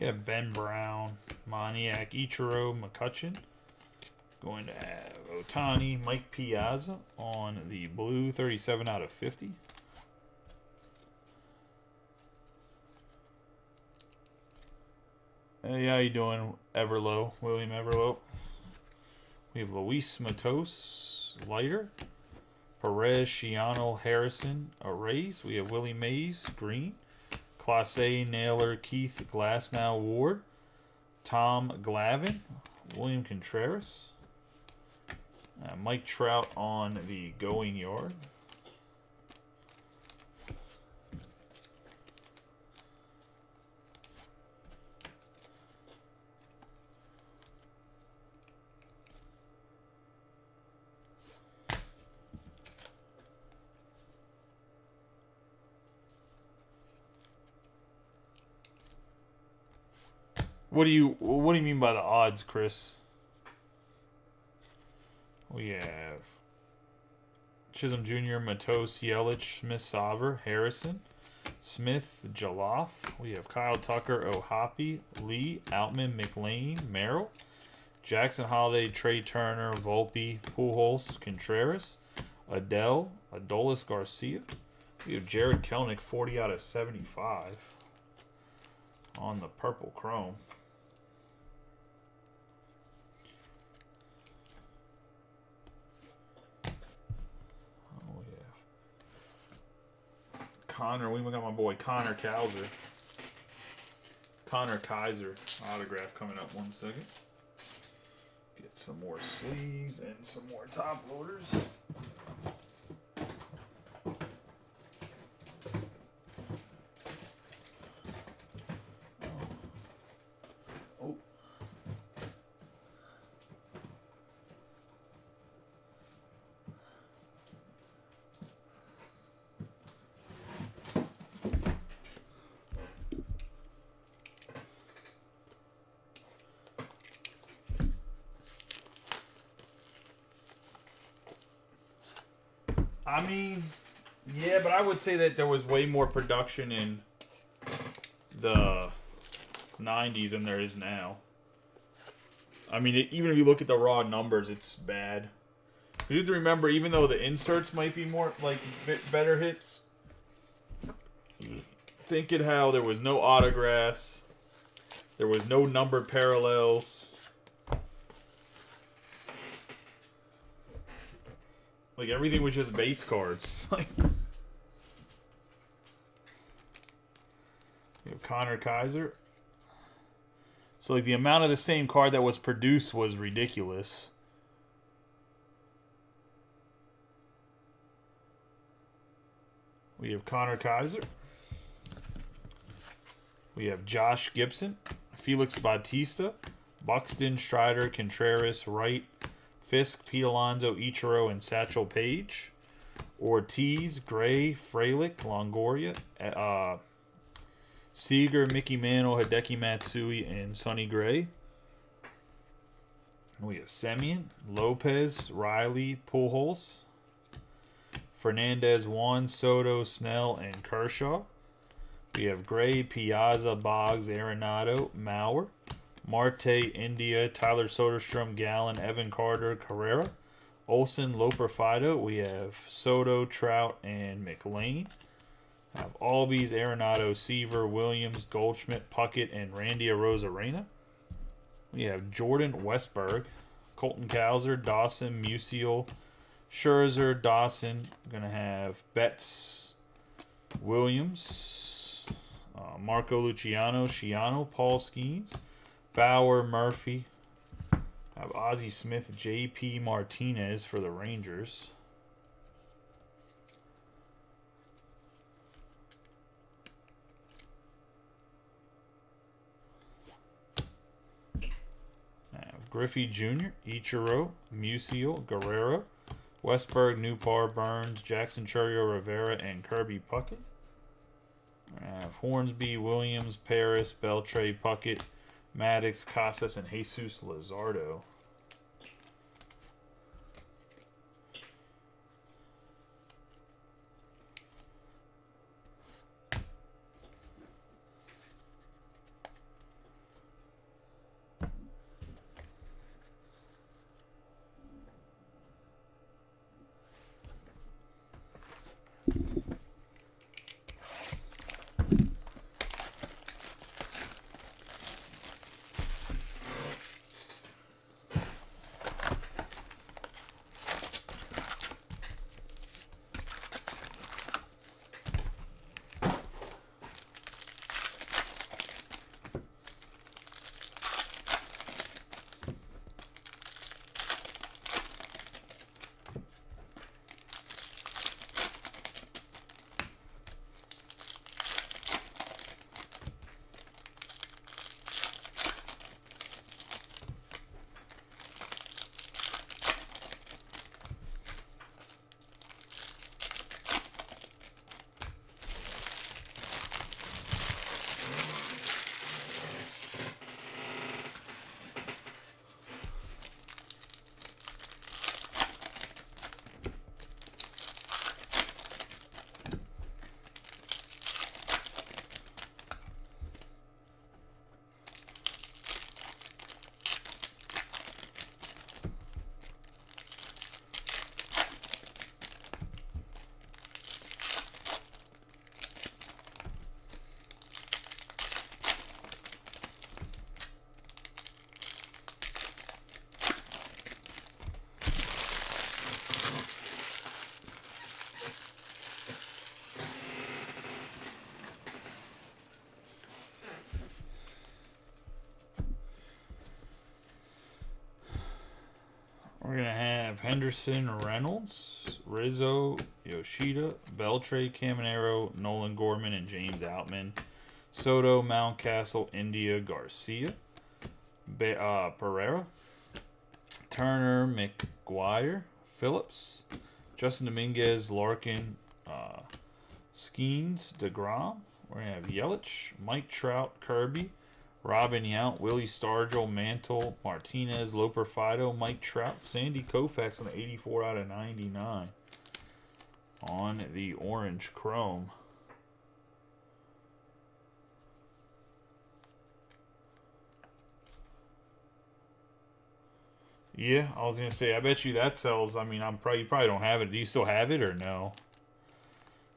We have Ben Brown, Moniak, Ichiro, McCutcheon. Going to have Otani, Mike Piazza on the blue, 37 out of 50. Hey, how you doing, Everlow? William Everlow. We have Luis Matos, lighter. Perez, Shiano, Harrison, Rays. We have Willie Mays, green. Clase, Naylor, Keith, Glasnow, Ward. Tom Glavine, William Contreras. Mike Trout on the going yard. What do you mean by the odds, Chris? We have Chisholm Jr., Matos, Yelich, Smith, Sauver, Harrison, Smith, Jaloff. We have Kyle Tucker, O'Hoppe, Lee, Outman, McLean, Merrill, Jackson Holiday, Trey Turner, Volpe, Pujols, Contreras, Adele, Adolis Garcia. We have Jared Kelenic, 40 out of 75 on the purple chrome. Connor, we got my boy Connor Kaiser. Connor Kaiser autograph coming up 1 second. Get some more sleeves and some more top loaders. Oh. I mean, yeah, but I would say that there was way more production in the 90s than there is now. I mean, even if you look at the raw numbers, it's bad. You have to remember, even though the inserts might be more, like, better hits, think at how there was no autographs, there was no numbered parallels. Like, everything was just base cards. Like, you have Connor Kaiser. So, like, the amount of the same card that was produced was ridiculous. We have Connor Kaiser. We have Josh Gibson, Felix Bautista, Buxton, Strider, Contreras, Wright, Fisk, Pete Alonso, Ichiro, and Satchel Paige. Ortiz, Gray, Frelick, Longoria, Seager, Mickey Mantle, Hideki Matsui, and Sonny Gray. We have Semien, Lopez, Riley, Pujols, Fernandez, Juan, Soto, Snell, and Kershaw. We have Gray, Piazza, Boggs, Arenado, Mauer, Marte, India, Tyler Soderstrom, Gallen, Evan Carter, Carrera, Olsen, Loper, Fido. We have Soto, Trout, and McLean. We have Albies, Arenado, Seaver, Williams, Goldschmidt, Puckett, and Randy Arozarena. We have Jordan Westberg, Colton Cowser, Dawson, Musial, Scherzer, Dawson. Going to have Betts, Williams, Marco Luciano, Shiano, Paul Skeens, Bauer, Murphy. Have Ozzie Smith, J.P. Martinez for the Rangers. Have Griffey Jr., Ichiro, Musial, Guerrero, Westberg, Newpar, Burns, Jackson Churio, Rivera, and Kirby Puckett. Have Hornsby, Williams, Paris, Beltre, Puckett, Maddox, Casas, and Jesus Luzardo. We're going to have Henderson, Reynolds, Rizzo, Yoshida, Beltre, Caminero, Nolan Gorman, and James Outman. Soto, Mountcastle, India, Garcia, Pereira, Turner, McGuire, Phillips, Justin Dominguez, Larkin, Skeens, DeGrom. We're going to have Yelich, Mike Trout, Kirby, Robin Yount, Willie Stargell, Mantle, Martinez, Loper Fido, Mike Trout, Sandy Koufax on the 84 out of 99 on the orange chrome. Yeah, I was going to say, I bet you that sells. I mean, you probably don't have it. Do you still have it or no?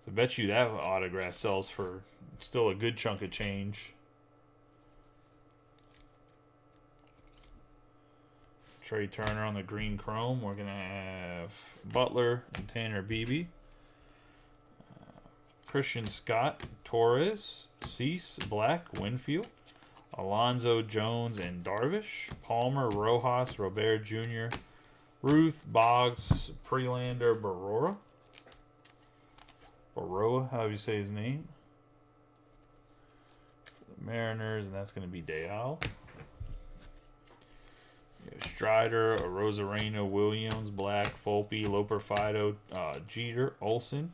So I bet you that autograph sells for still a good chunk of change. Trey Turner on the green chrome. We're going to have Butler and Tanner Beebe. Christian Scott, Torres, Cease, Black, Winfield. Alonzo, Jones, and Darvish. Palmer, Rojas, Robert Jr., Ruth, Boggs, Prelander, Baroa. Baroa, how do you say his name? For the Mariners, and that's going to be Dayal. Strider, Rosarena, Williams, Black, Volpe, Loper Fido, Jeter, Olson,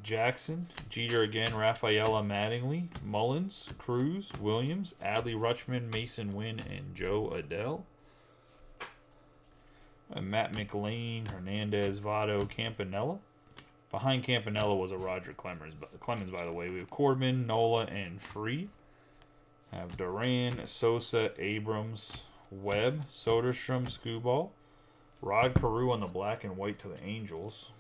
Jackson, Jeter again, Rafaela Mattingly, Mullins, Cruz, Williams, Adley Rutschman, Mason Wynn, and Joe Adele. Matt McLean, Hernandez, Votto, Campanella. Behind Campanella was a Roger Clemens, by the way. We have Corbin, Nola, and Free. Have Duran, Sosa, Abrams, Webb, Soderstrom, Skubal. Rod Carew on the black and white to the Angels.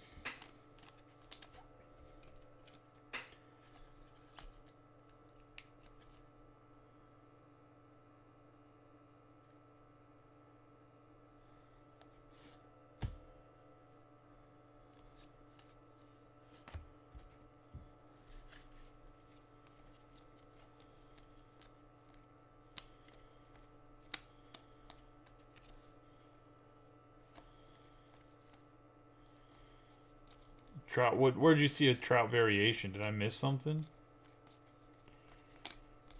Trout. Where'd you see a Trout variation? Did I miss something?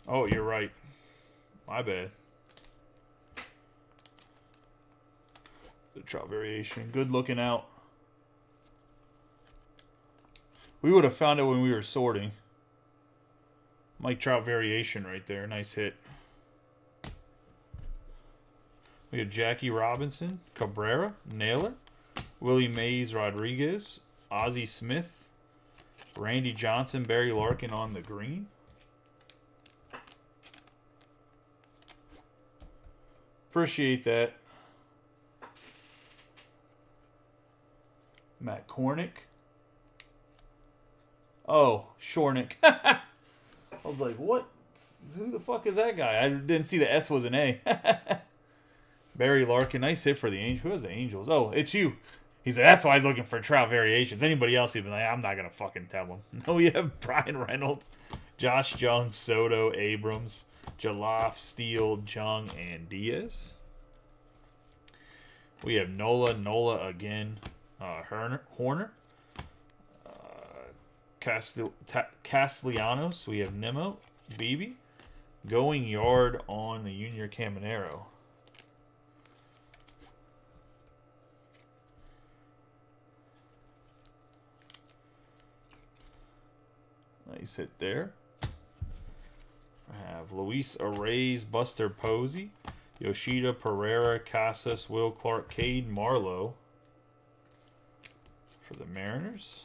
Oh, you're right. My bad. The Trout variation. Good looking out. We would have found it when we were sorting. Mike Trout variation right there. Nice hit. We have Jackie Robinson, Cabrera, Naylor, Willie Mays Rodriguez, Ozzie Smith, Randy Johnson, Barry Larkin on the green. Appreciate that. Matt Kornick. Oh, Shornick. I was like, what? Who the fuck is that guy? I didn't see the S was an A. Barry Larkin. Nice hit for the Angels. Who has the Angels? Oh, it's you. He said, that's why he's looking for Trout variations. Anybody else, he'd be like, I'm not going to fucking tell him. No, we have Brian Reynolds, Josh Jung, Soto, Abrams, Jaloff, Steele, Jung, and Diaz. We have Nola again, Horner, Castellanos. We have Nimmo, Beebe, going yard on the Junior Caminero. Nice hit there. I have Luis Arraez, Buster Posey, Yoshida, Pereira, Casas, Will Clark, Cade Marlowe for the Mariners.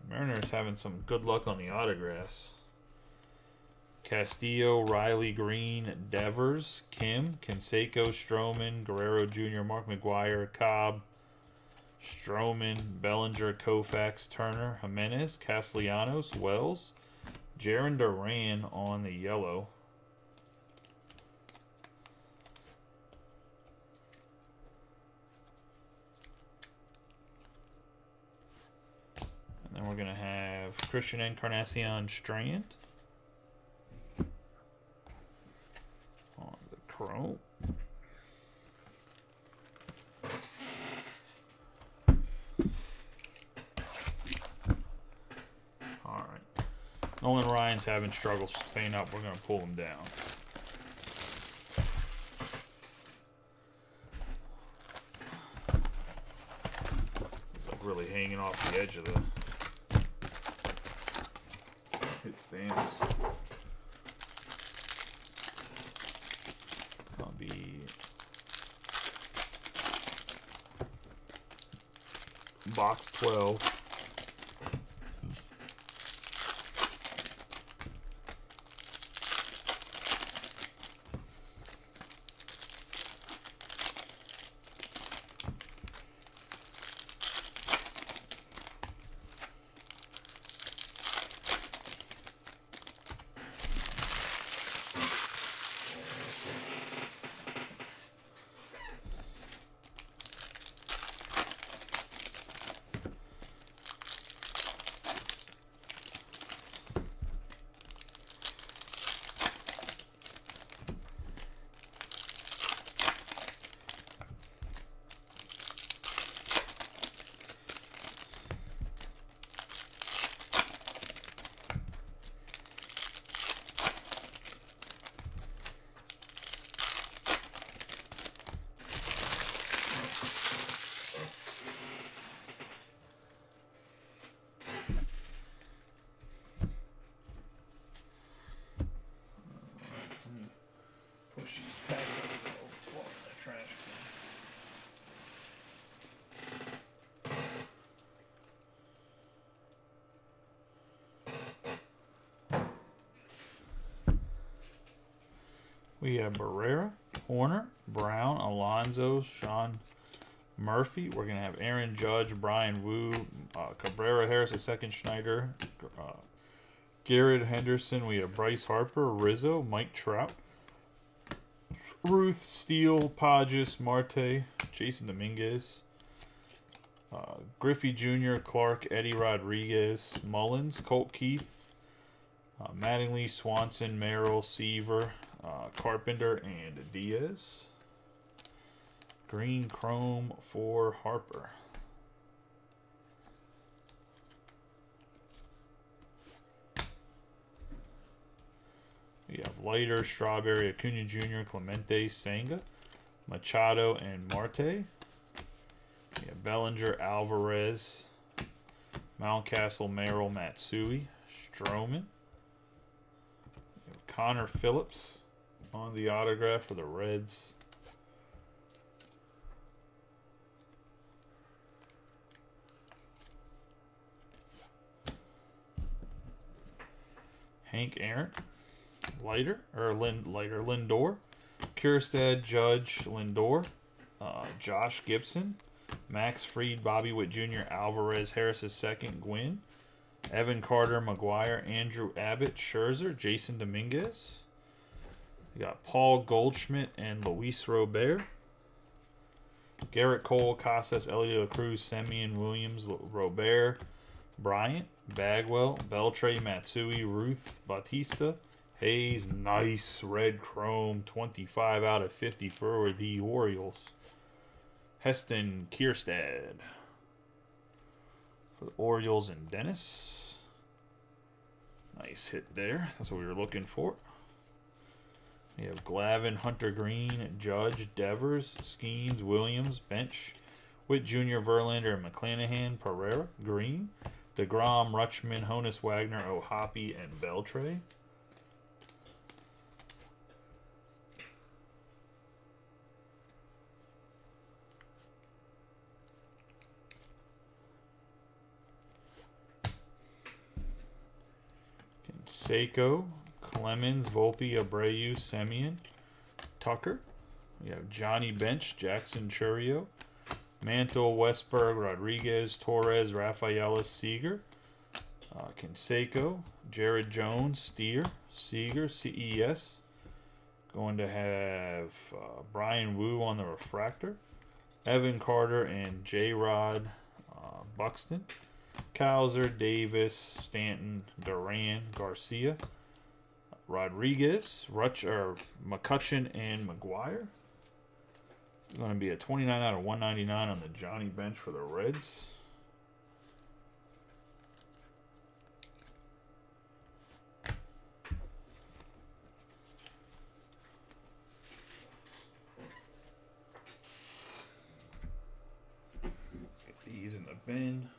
Mariners having some good luck on the autographs. Castillo, Riley Green, Devers, Kim, Canseco, Stroman, Guerrero Jr., Mark McGuire, Cobb, Stroman, Bellinger, Koufax, Turner, Jimenez, Castellanos, Wells, Jarren Duran on the yellow. And then we're going to have Christian Encarnacion Strand. Oh. All right. Nolan Ryan's having struggles staying up. We're going to pull him down. It's like really hanging off the edge of the hit stands. That'll be box 12. We have Barrera, Horner, Brown, Alonso, Sean Murphy. We're going to have Aaron Judge, Brian Wu, Cabrera Harris, a second Schneider, Garrett Henderson. We have Bryce Harper, Rizzo, Mike Trout, Ruth, Steele, Podges, Marte, Jason Dominguez, Griffey Jr., Clark, Eddie Rodriguez, Mullins, Colt Keith, Mattingly, Swanson, Merrill, Seaver, Carpenter, and Diaz. Green Chrome for Harper. We have Lighter, Strawberry, Acuna Jr., Clemente, Senga, Machado, and Marte. We have Bellinger, Alvarez, Mountcastle, Merrill, Matsui, Stroman. We have Connor Phillips on the autograph for the Reds. Hank Aaron, Lindor, Kierstad, Judge, Lindor, Josh Gibson, Max Fried, Bobby Witt Jr., Alvarez, Harris' second, Gwynn, Evan Carter, McGuire, Andrew Abbott, Scherzer, Jason Dominguez. We got Paul Goldschmidt and Luis Robert. Garrett Cole, Casas, Elliot Cruz, Semien, Williams, Robert, Bryant, Bagwell, Beltre, Matsui, Ruth, Bautista, Hayes, nice red chrome, 25 out of 50 for the Orioles. Heston Kierstad for the Orioles and Dennis. Nice hit there. That's what we were looking for. We have Glavine, Hunter Green, Judge, Devers, Skeens, Williams, Bench, Witt Jr., Verlander, and McClanahan, Pereira, Green, DeGrom, Rutschman, Honus Wagner, O'Hoppe, and Beltre. Seiko, Clemens, Volpe, Abreu, Semien, Tucker. We have Johnny Bench, Jackson Churio, Mantle, Westberg, Rodriguez, Torres, Rafaela, Seager, Canseco, Jared Jones, Steer, Seager, CES. Going to have Brian Wu on the refractor, Evan Carter, and J-Rod Buxton. Kowser, Davis, Stanton, Duran, Garcia, Rodriguez, McCutcheon, and McGuire. It's going to be a 29 out of 199 on the Johnny bench for the Reds. Let's get these in the bin.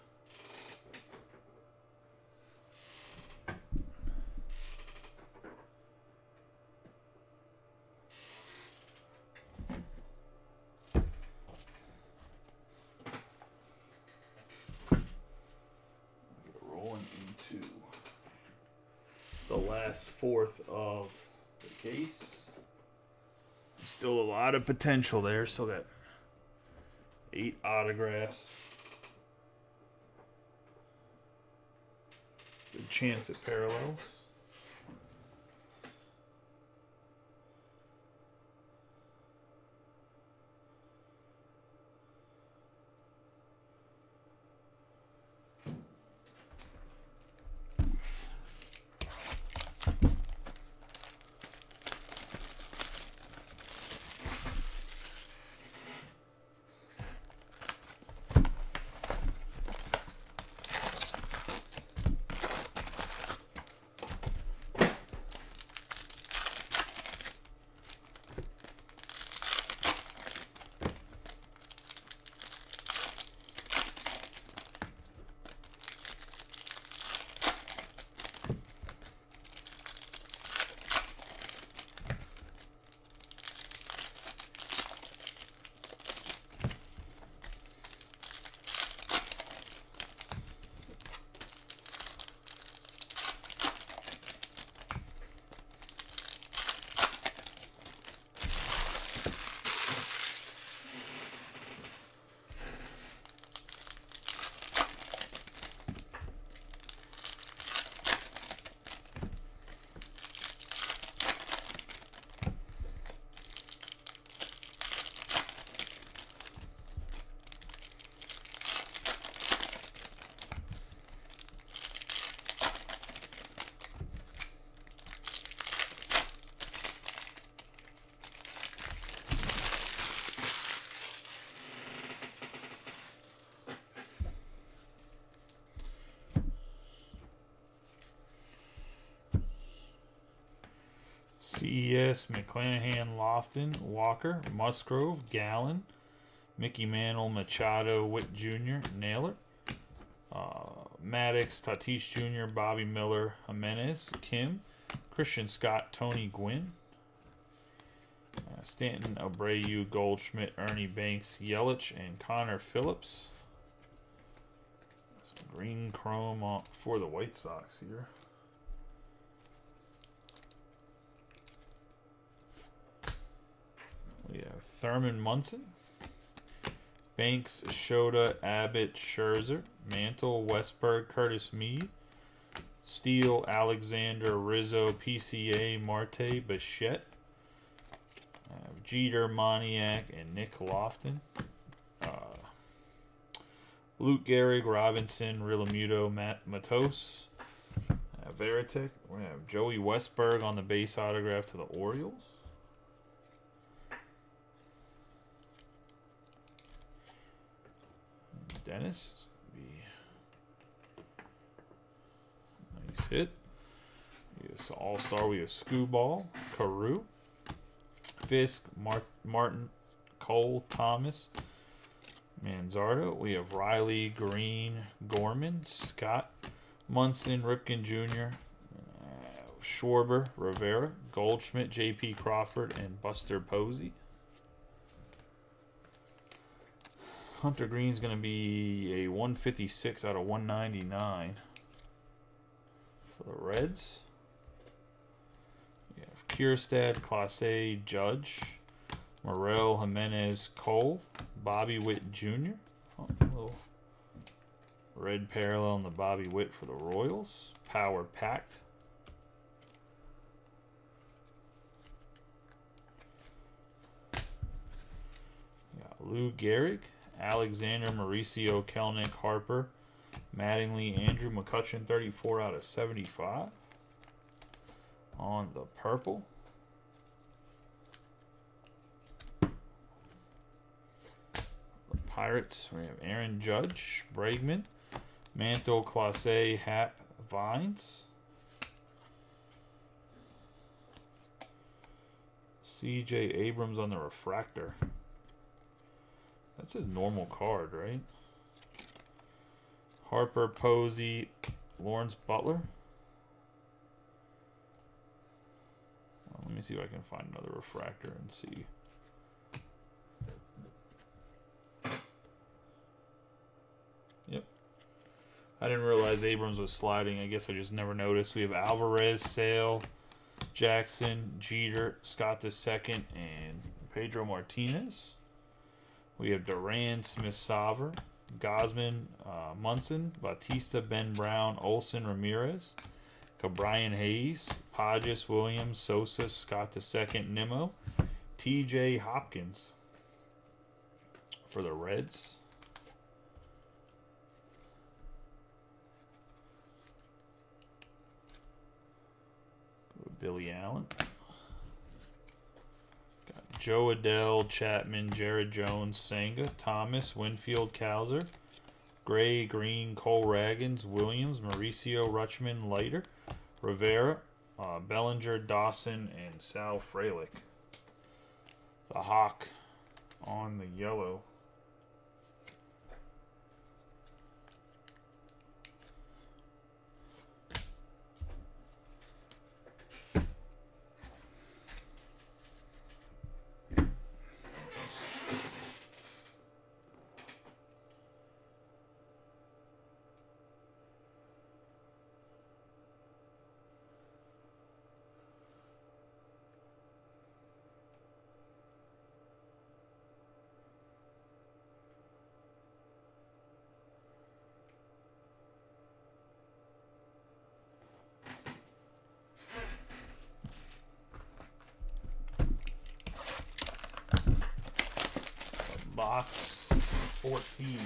The last fourth of the case. Still a lot of potential there. Still got 8 autographs. Good chance at parallels. CES, McClanahan, Lofton, Walker, Musgrove, Gallen, Mickey Mantle, Machado, Witt Jr., Naylor, Maddox, Tatis Jr., Bobby Miller, Jimenez, Kim, Christian Scott, Tony Gwynn, Stanton, Abreu, Goldschmidt, Ernie Banks, Yelich, and Connor Phillips. Some green chrome for the White Sox here. We have Thurman Munson, Banks, Shota, Abbott, Scherzer, Mantle, Westberg, Curtis Mead, Steele, Alexander, Rizzo, PCA, Marte, Bichette, Jeter, Moniak, and Nick Lofton. Luke Gehrig, Robinson, Realmuto, Matos, Veritek. We're going to have Joey Westberg on the base autograph to the Orioles. Dennis. Nice hit. Yes, All-Star. We have Skubal, Carew, Fisk, Martin, Cole, Thomas, Manzardo. We have Riley, Green, Gorman, Scott, Munson, Ripken Jr., Schwarber, Rivera, Goldschmidt, J.P. Crawford, and Buster Posey. Hunter Green's going to be a 156 out of 199 for the Reds. We have Kierstad, Clase, Judge, Morel, Jimenez, Cole, Bobby Witt Jr. Oh, a little red parallel on the Bobby Witt for the Royals. Power packed. Lou Gehrig, Alexander, Mauricio, Kelnick, Harper, Mattingly, Andrew McCutcheon, 34 out of 75. On the purple. The Pirates, we have Aaron Judge, Bregman, Mantle, Clase, Hap, Vines. C.J. Abrams on the refractor. That's his normal card, right? Harper, Posey, Lawrence Butler. Well, let me see if I can find another refractor and see. Yep. I didn't realize Abrams was sliding. I guess I just never noticed. We have Alvarez, Sale, Jackson, Jeter, Scott II, and Pedro Martinez. We have Duran, Smith-Sauer, Gosman, Munson, Bautista, Ben Brown, Olson, Ramirez, Cabrian Hayes, Podges, Williams, Sosa, Scott II, Nimmo, T.J. Hopkins for the Reds. Billy Allen. Got Joe Adell, Chapman, Jared Jones, Senga, Thomas, Winfield, Kowser, Gray, Green, Cole Ragans, Williams, Mauricio, Rutschman, Leiter, Rivera, Bellinger, Dawson, and Sal Frelick. The Hawk on the yellow. Box 14.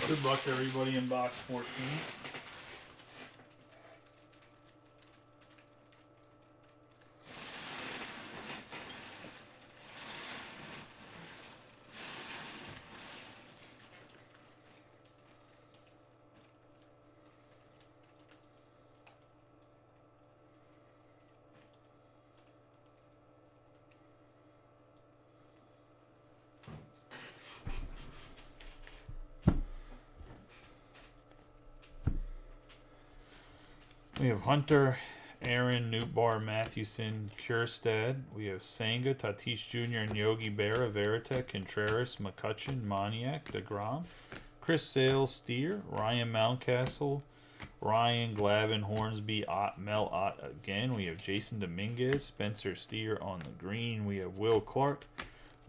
Good luck, everybody, in box 14. We have Hunter, Aaron, Newtbar, Mathewson, Kjerstad. We have Senga, Tatis Jr., and Yogi Berra, Veritek, Contreras, McCutcheon, Moniak, DeGrom, Chris Sale, Steer, Ryan Mountcastle, Ryan, Glavin, Hornsby, Ott, Mel Ott again. We have Jason Dominguez, Spencer Steer on the green. We have Will Clark,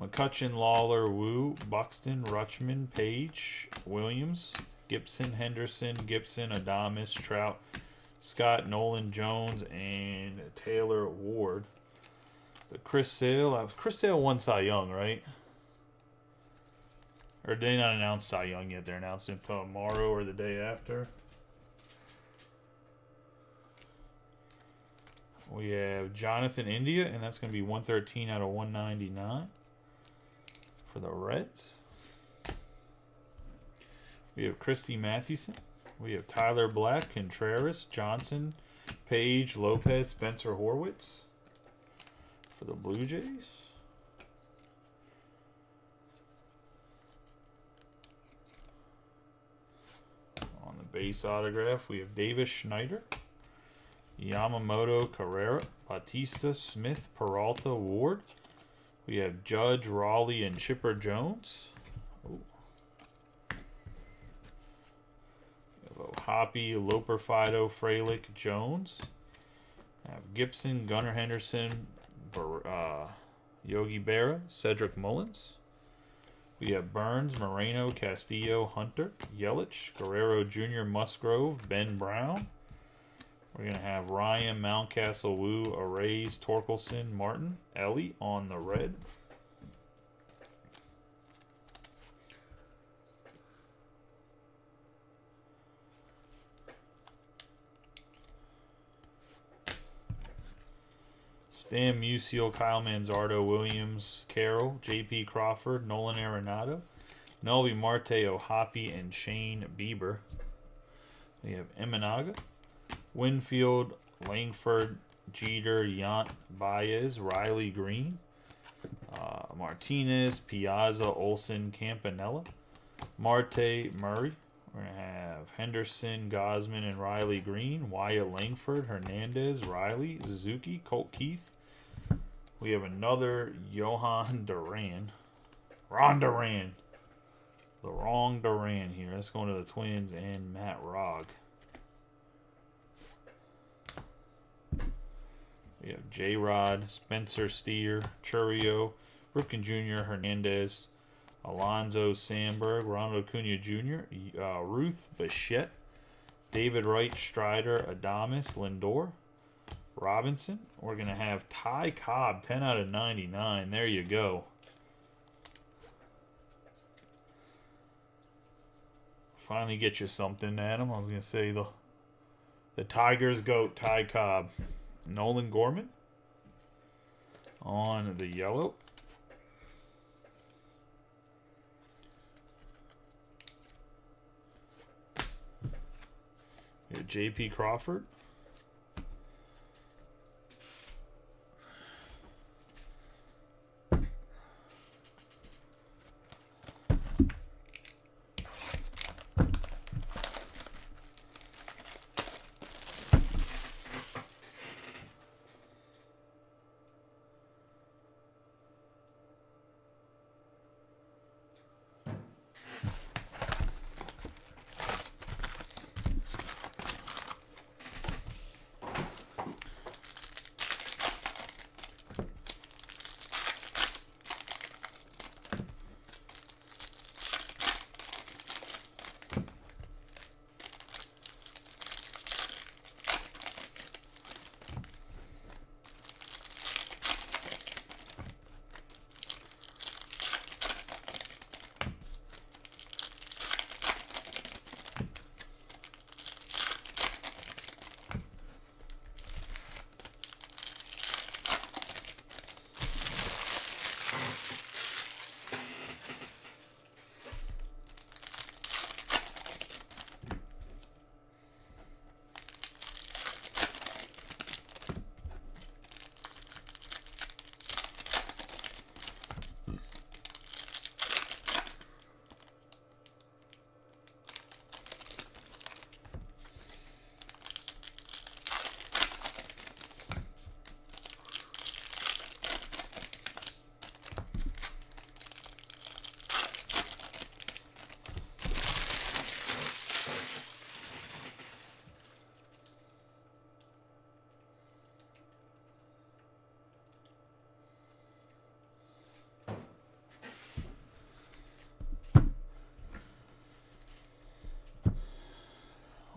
McCutcheon, Lawler, Wu, Buxton, Rutschman, Page, Williams, Gibson, Henderson, Gibson, Adames, Trout, Scott, Nolan, Jones, and Taylor Ward. The Chris Sale won Cy Young, right? Or did they not announce Cy Young yet? They're announcing it tomorrow or the day after. We have Jonathan India, and that's going to be 113 out of 199 for the Reds. We have Christy Mathewson. We have Tyler Black, Contreras, Johnson, Page, Lopez, Spencer Horwitz for the Blue Jays. On the base autograph, we have Davis Schneider, Yamamoto, Carrera, Bautista, Smith, Peralta, Ward. We have Judge, Raleigh, and Chipper Jones. Ooh. We have Hoppy, Loper, Fido, Frelick, Jones. We have Gibson, Gunnar Henderson, Yogi Berra, Cedric Mullins. We have Burns, Moreno, Castillo, Hunter, Yelich, Guerrero Jr., Musgrove, Ben Brown. We're going to have Ryan, Mountcastle, Wu, Arrays, Torkelson, Martin, Ellie on the red. Stan Musial, Kyle Manzardo, Williams, Carroll, J.P. Crawford, Nolan Arenado, Melvy Marte, Hoppy, and Shane Bieber. We have Eminaga, Winfield, Langford, Jeter, Yant, Baez, Riley Green, Martinez, Piazza, Olson, Campanella, Marte, Murray. We're going to have Henderson, Gosman, and Riley Green, Wyatt Langford, Hernandez, Riley, Suzuki, Colt Keith. We have another Johan Duran. Ron Duran. The wrong Duran here. That's going to the Twins and Matt Rogg. We have J-Rod, Spencer Steer, Churio, Ripken Jr., Hernandez, Alonzo Sandberg, Ronald Acuna Jr., Ruth Bichette, David Wright, Strider, Adames, Lindor, Robinson. We're going to have Ty Cobb, 10 out of 99. There you go. Finally get you something, Adam. I was going to say the Tigers GOAT, Ty Cobb. Nolan Gorman on the yellow. We have J.P. Crawford.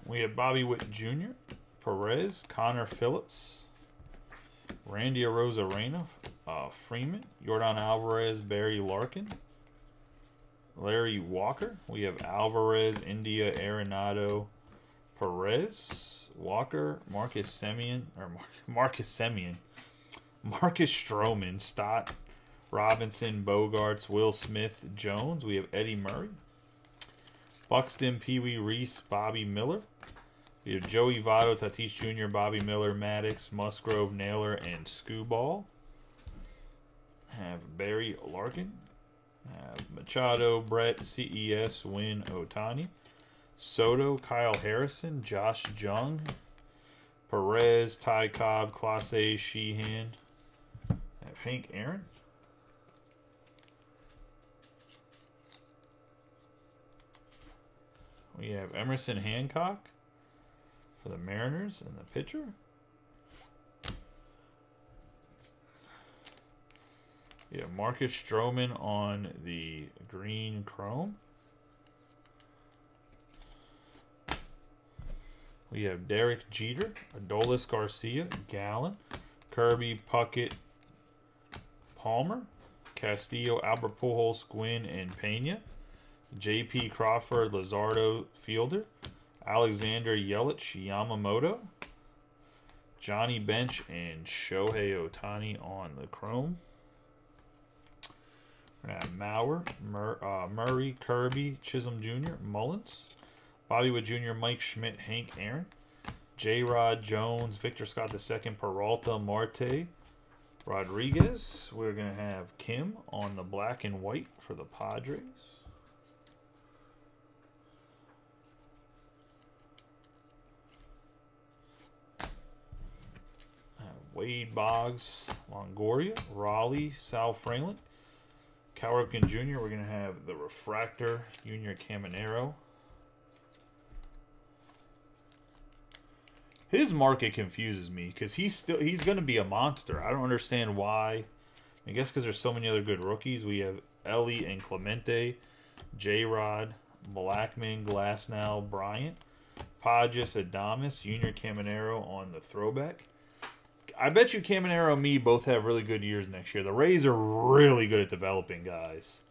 We have Bobby Witt Jr., Perez, Connor Phillips, Randy Arozarena, Freeman, Yordan Alvarez, Barry Larkin, Larry Walker. We have Alvarez, India, Arenado, Perez, Walker, Marcus Stroman, Stott, Robinson, Bogarts, Will Smith, Jones. We have Eddie Murray, Buxton, Pee Wee Reese, Bobby Miller. We have Joey Votto, Tatis Jr., Bobby Miller, Maddox, Musgrove, Naylor, and Scooball. Have Barry Larkin. Have Machado, Brett, CES, Win, Otani. Soto, Kyle Harrison, Josh Jung, Perez, Ty Cobb, Clase, Sheehan. Have Hank Aaron. We have Emerson Hancock for the Mariners and the pitcher. We have Marcus Stroman on the green chrome. We have Derek Jeter, Adolis Garcia, Gallen, Kirby, Puckett, Palmer, Castillo, Albert Pujols, Gwynn, and Pena. J.P. Crawford, Luzardo, Fielder, Alexander Yelich, Yamamoto, Johnny Bench, and Shohei Ohtani on the chrome. We're going to have Mauer, Murray, Kirby, Chisholm Jr., Mullins, Bobby Wood Jr., Mike Schmidt, Hank Aaron, J-Rod, Jones, Victor Scott II, Peralta, Marte, Rodriguez. We're going to have Kim on the black and white for the Padres. Wade Boggs, Longoria, Raleigh, Sal Fralin, Cal Ripken Jr. We're going to have the Refractor, Junior Caminero. His market confuses me because he's going to be a monster. I don't understand why. I guess because there's so many other good rookies. We have Ellie and Clemente, J-Rod, Blackman, Glasnow, Bryant, Pages, Adames, Junior Caminero on the throwback. I bet you Caminero and me both have really good years next year. The Rays are really good at developing guys.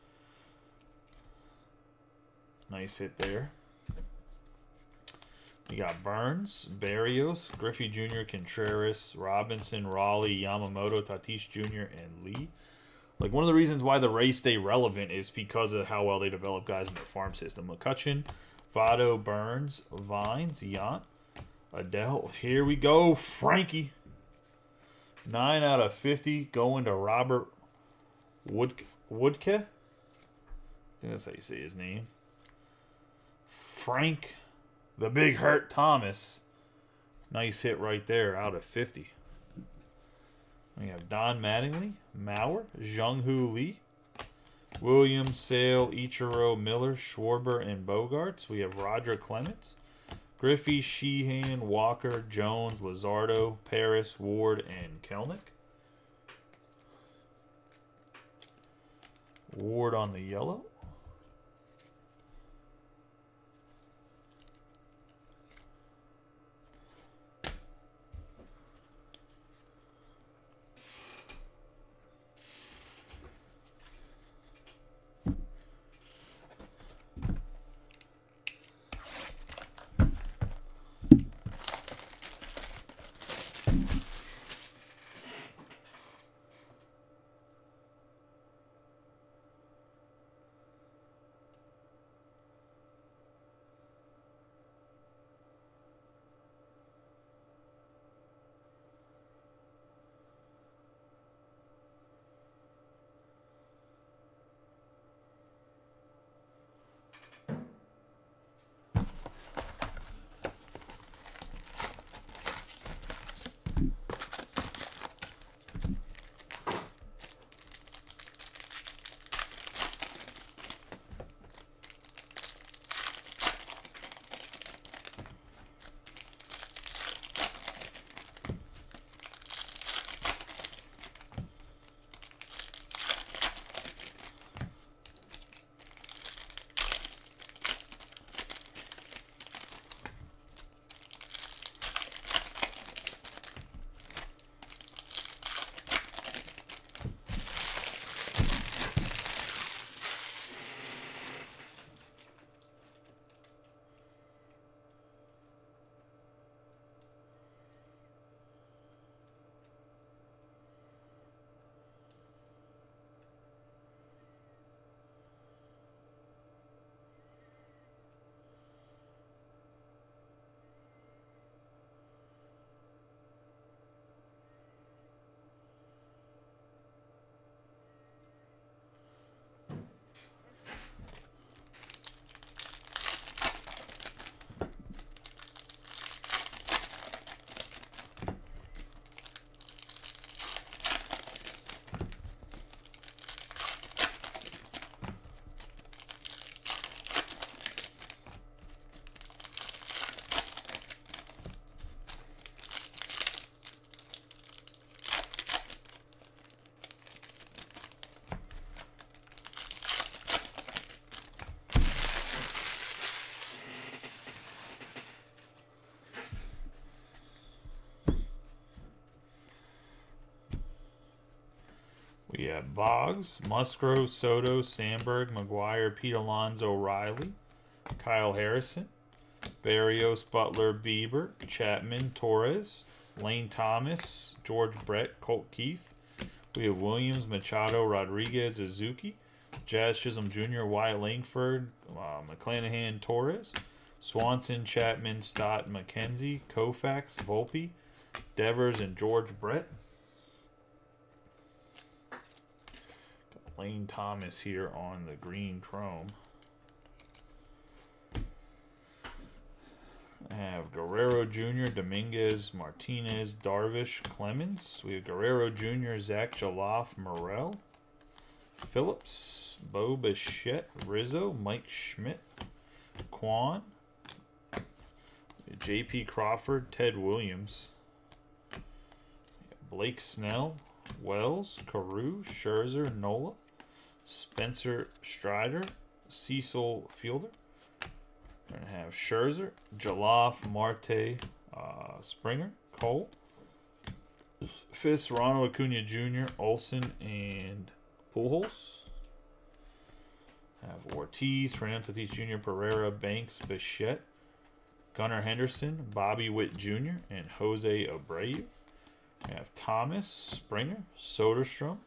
Nice hit there. We got Burns, Barrios, Griffey Jr., Contreras, Robinson, Raleigh, Yamamoto, Tatis Jr., and Lee. Like, one of the reasons why the Rays stay relevant is because of how well they develop guys in their farm system. McCutchen, Votto, Burns, Vines, Yant, Adele. Here we go, Frankie. 9 out of 50 going to Robert Woodke. I think that's how you say his name. Frank, the Big Hurt Thomas. Nice hit right there out of 50. We have Don Mattingly, Mauer, Jung-Hoo Lee, Williams, Sale, Ichiro, Miller, Schwarber, and Bogarts. We have Roger Clemens, Griffey, Sheehan, Walker, Jones, Luzardo, Paris, Ward, and Kelnick. Ward on the yellow. got Boggs, Musgrove, Soto, Sandberg, McGuire, Pete Alonso, Riley, Kyle Harrison, Barrios, Butler, Bieber, Chapman, Torres, Lane Thomas, George Brett, Colt Keith. We have Williams, Machado, Rodriguez, Suzuki, Jazz Chisholm Jr., Wyatt Langford, McClanahan, Torres, Swanson, Chapman, Stott, McKenzie, Koufax, Volpe, Devers, and George Brett. Got Lane Thomas here on the green chrome. I have Guerrero Jr., Dominguez, Martinez, Darvish, Clemens. We have Guerrero Jr., Zach Jaloff, Morel, Phillips, Bo Bichette, Rizzo, Mike Schmidt, Quan, J.P. Crawford, Ted Williams, Blake Snell, Wells, Carew, Scherzer, Nola, Spencer Strider, Cecil Fielder. We're going to have Scherzer, Jaloff, Marte, Springer, Cole, Fisk, Ronald Acuna Jr., Olsen, and Pujols. Have Ortiz, Fernando Tatis Jr., Pereira, Banks, Bichette, Gunnar Henderson, Bobby Witt Jr., and Jose Abreu. We have Thomas, Springer, Soderstrom.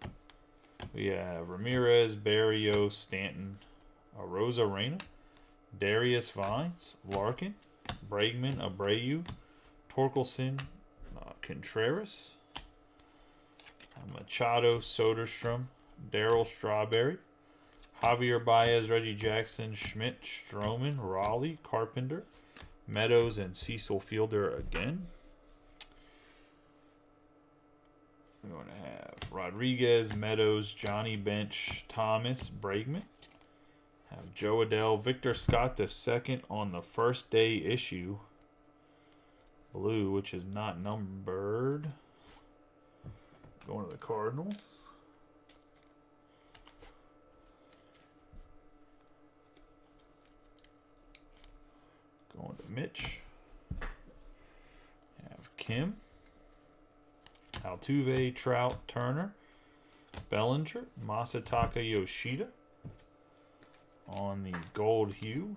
We have Ramirez, Barrios, Stanton, Rosa Reyna, Darius Vines, Larkin, Bregman, Abreu, Torkelson, Contreras, Machado, Soderstrom, Darryl Strawberry, Javier Baez, Reggie Jackson, Schmidt, Stroman, Raleigh, Carpenter, Meadows, and Cecil Fielder again. We're going to have Rodriguez, Meadows, Johnny Bench, Thomas, Bregman. Have Joe Adell, Victor Scott the second on the first day issue. Blue, which is not numbered. Going to the Cardinals. Going to Mitch. Have Kim, Altuve, Trout, Turner, Bellinger, Masataka Yoshida on the gold hue.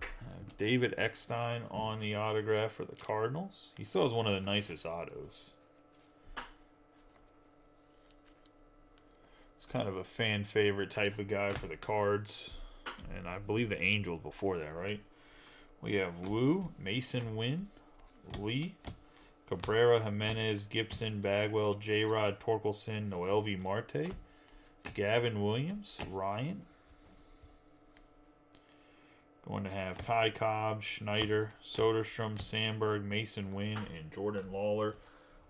Have David Eckstein on the autograph for the Cardinals. He still has one of the nicest autos. It's kind of a fan favorite type of guy for the Cards. And I believe the Angels before that, right? We have Wu, Mason Wynn, Lee, Cabrera, Jimenez, Gibson, Bagwell, J-Rod, Torkelson, Noelvi Marte, Gavin Williams, Ryan. Going to have Ty Cobb, Schneider, Soderstrom, Sandberg, Mason Wynn, and Jordan Lawler.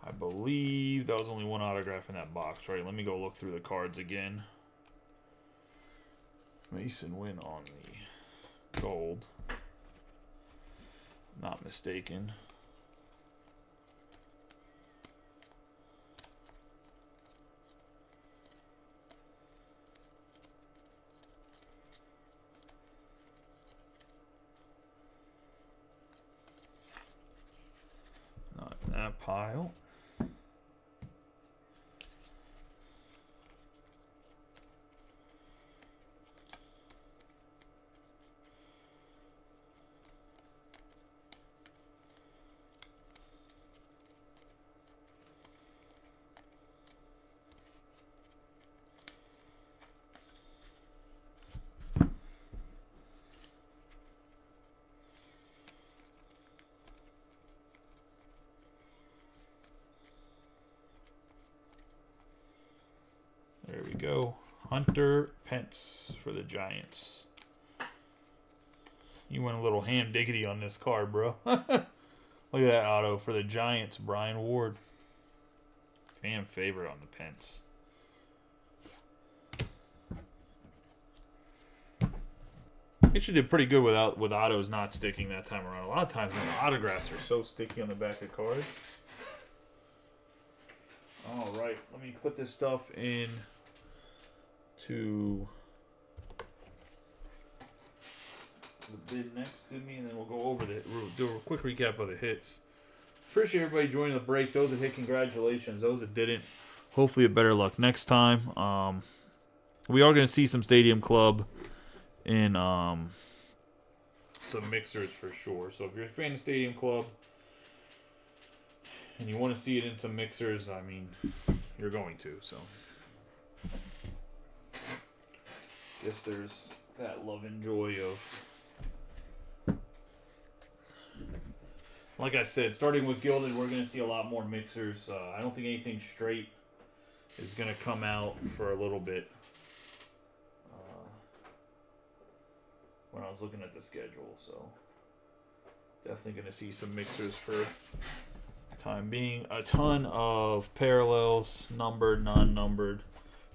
I believe that was only one autograph in that box, right? Let me go look through the cards again. Mason Wynn on the gold. Not mistaken. Not in that pile. There we go. Hunter Pence for the Giants. You went a little ham diggity on this card, bro. Look at that auto for the Giants, Brian Ward. Fan favorite on the Pence. Actually did pretty good with autos not sticking that time around. A lot of times when the autographs are so sticky on the back of cards. All right, let me put this stuff in to the bin next to me, and then we'll go over do a quick recap of the hits. Appreciate everybody joining the break. Those that hit, congratulations. Those that didn't, hopefully a better luck next time. We are going to see some Stadium Club in some mixers for sure. So if you're a fan of Stadium Club and you want to see it in some mixers, I mean, you're going to. So guess there's that love and joy of. Like I said, starting with Gilded, we're going to see a lot more mixers. I don't think anything straight is going to come out for a little bit. When I was looking at the schedule, so definitely going to see some mixers for time being. A ton of parallels, numbered, non-numbered,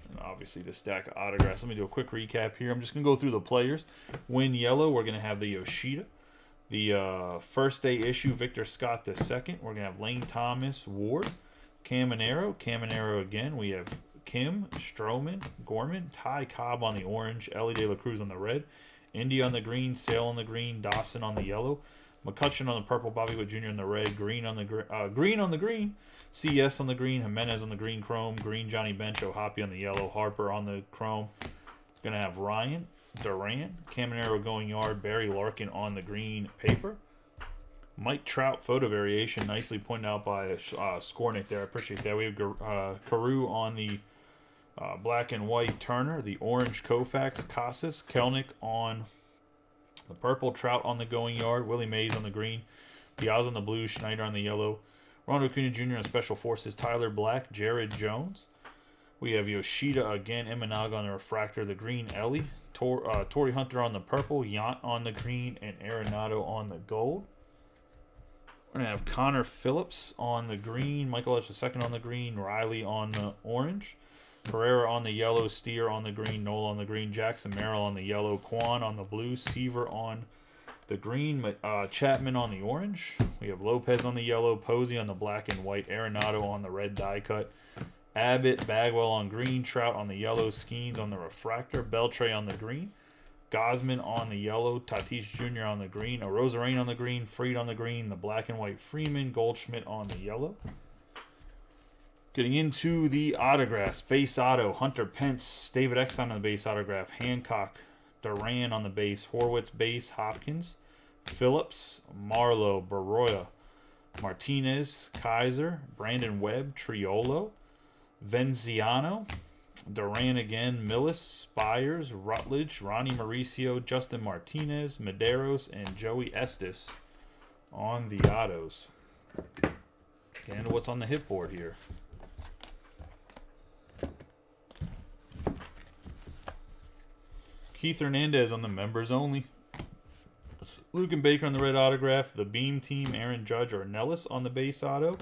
and obviously the stack of autographs. Let me do a quick recap here. I'm just going to go through the players. Win yellow, we're going to have the Yoshida. The first day issue, Victor Scott II. We're going to have Lane Thomas, Ward, Caminero again. We have Kim, Stroman, Gorman, Ty Cobb on the orange, Ellie De La Cruz on the red, Indy on the green, Sale on the green, Dawson on the yellow, McCutcheon on the purple, Bobby Witt Jr. on the red, green on the green, CS on the green, Jimenez on the green chrome, green Johnny Bench, O'Hoppe on the yellow, Harper on the chrome. Going to have Ryan, Duran, Caminero going yard, Barry Larkin on the green paper. Mike Trout photo variation, nicely pointed out by Skornick there. I appreciate that. We have Carew on the black and white Turner, the orange Koufax, Casas, Kelnick on the purple, Trout on the going yard, Willie Mays on the green, Diaz on the blue, Schneider on the yellow, Ronald Acuna Jr. on Special Forces, Tyler Black, Jared Jones. We have Yoshida again, Imanaga on the refractor, the green Ellie, Torrey Hunter on the purple, Yant on the green, and Arenado on the gold. We're going to have Connor Phillips on the green, Michael Edge II on the green, Riley on the orange, Pereira on the yellow, Steer on the green, Nola on the green, Jackson Merrill on the yellow, Quan on the blue, Seaver on the green, Chapman on the orange. We have Lopez on the yellow, Posey on the black and white, Arenado on the red die cut, Abbott, Bagwell on green, Trout on the yellow, Skeens on the refractor, Beltre on the green, Gosman on the yellow, Tatis Jr. on the green, Arozarena on the green, Fried on the green, the black and white Freeman, Goldschmidt on the yellow. Getting into the autographs, base auto, Hunter Pence, David Eckstein on the base autograph, Hancock, Duran on the base, Horwitz base, Hopkins, Phillips, Marlowe, Baroya, Martinez, Kaiser, Brandon Webb, Triolo, Venziano, Duran again, Millis, Spires, Rutledge, Ronnie Mauricio, Justin Martinez, Medeiros, and Joey Estes on the autos. And what's on the hit board here? Keith Hernandez on the members only. Luke and Baker on the red autograph. The Beam team, Aaron Judge or Nellis on the base auto.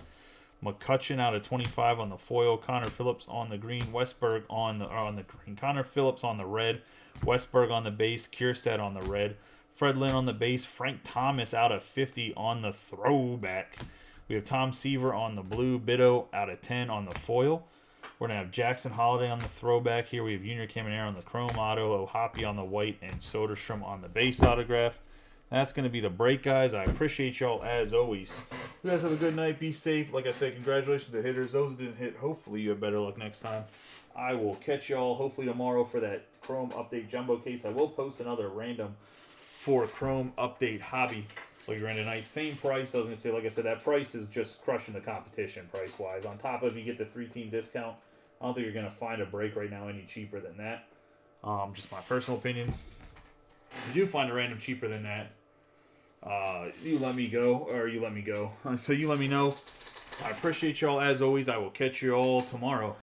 McCutcheon out of 25 on the foil. Connor Phillips on the green. Westberg on the green. Connor Phillips on the red. Westberg on the base. Kierstead on the red. Fred Lynn on the base. Frank Thomas out of 50 on the throwback. We have Tom Seaver on the blue. Bitto out of 10 on the foil. We're going to have Jackson Holiday on the throwback here. We have Junior Caminero on the chrome auto. O'Hoppe on the white. And Soderstrom on the base autograph. That's going to be the break, guys. I appreciate y'all as always. You guys have a good night. Be safe. Like I said, congratulations to the hitters. Those that didn't hit, hopefully you have better luck next time. I will catch y'all hopefully tomorrow for that Chrome Update Jumbo case. I will post another random for Chrome Update Hobby later in tonight. Same price. I was going to say, like I said, that price is just crushing the competition price-wise. On top of you get the 3-team discount. I don't think you're going to find a break right now any cheaper than that. Just my personal opinion. If you do find a random cheaper than that, you let me go. So you let me know. I appreciate y'all as always. I will catch you all tomorrow.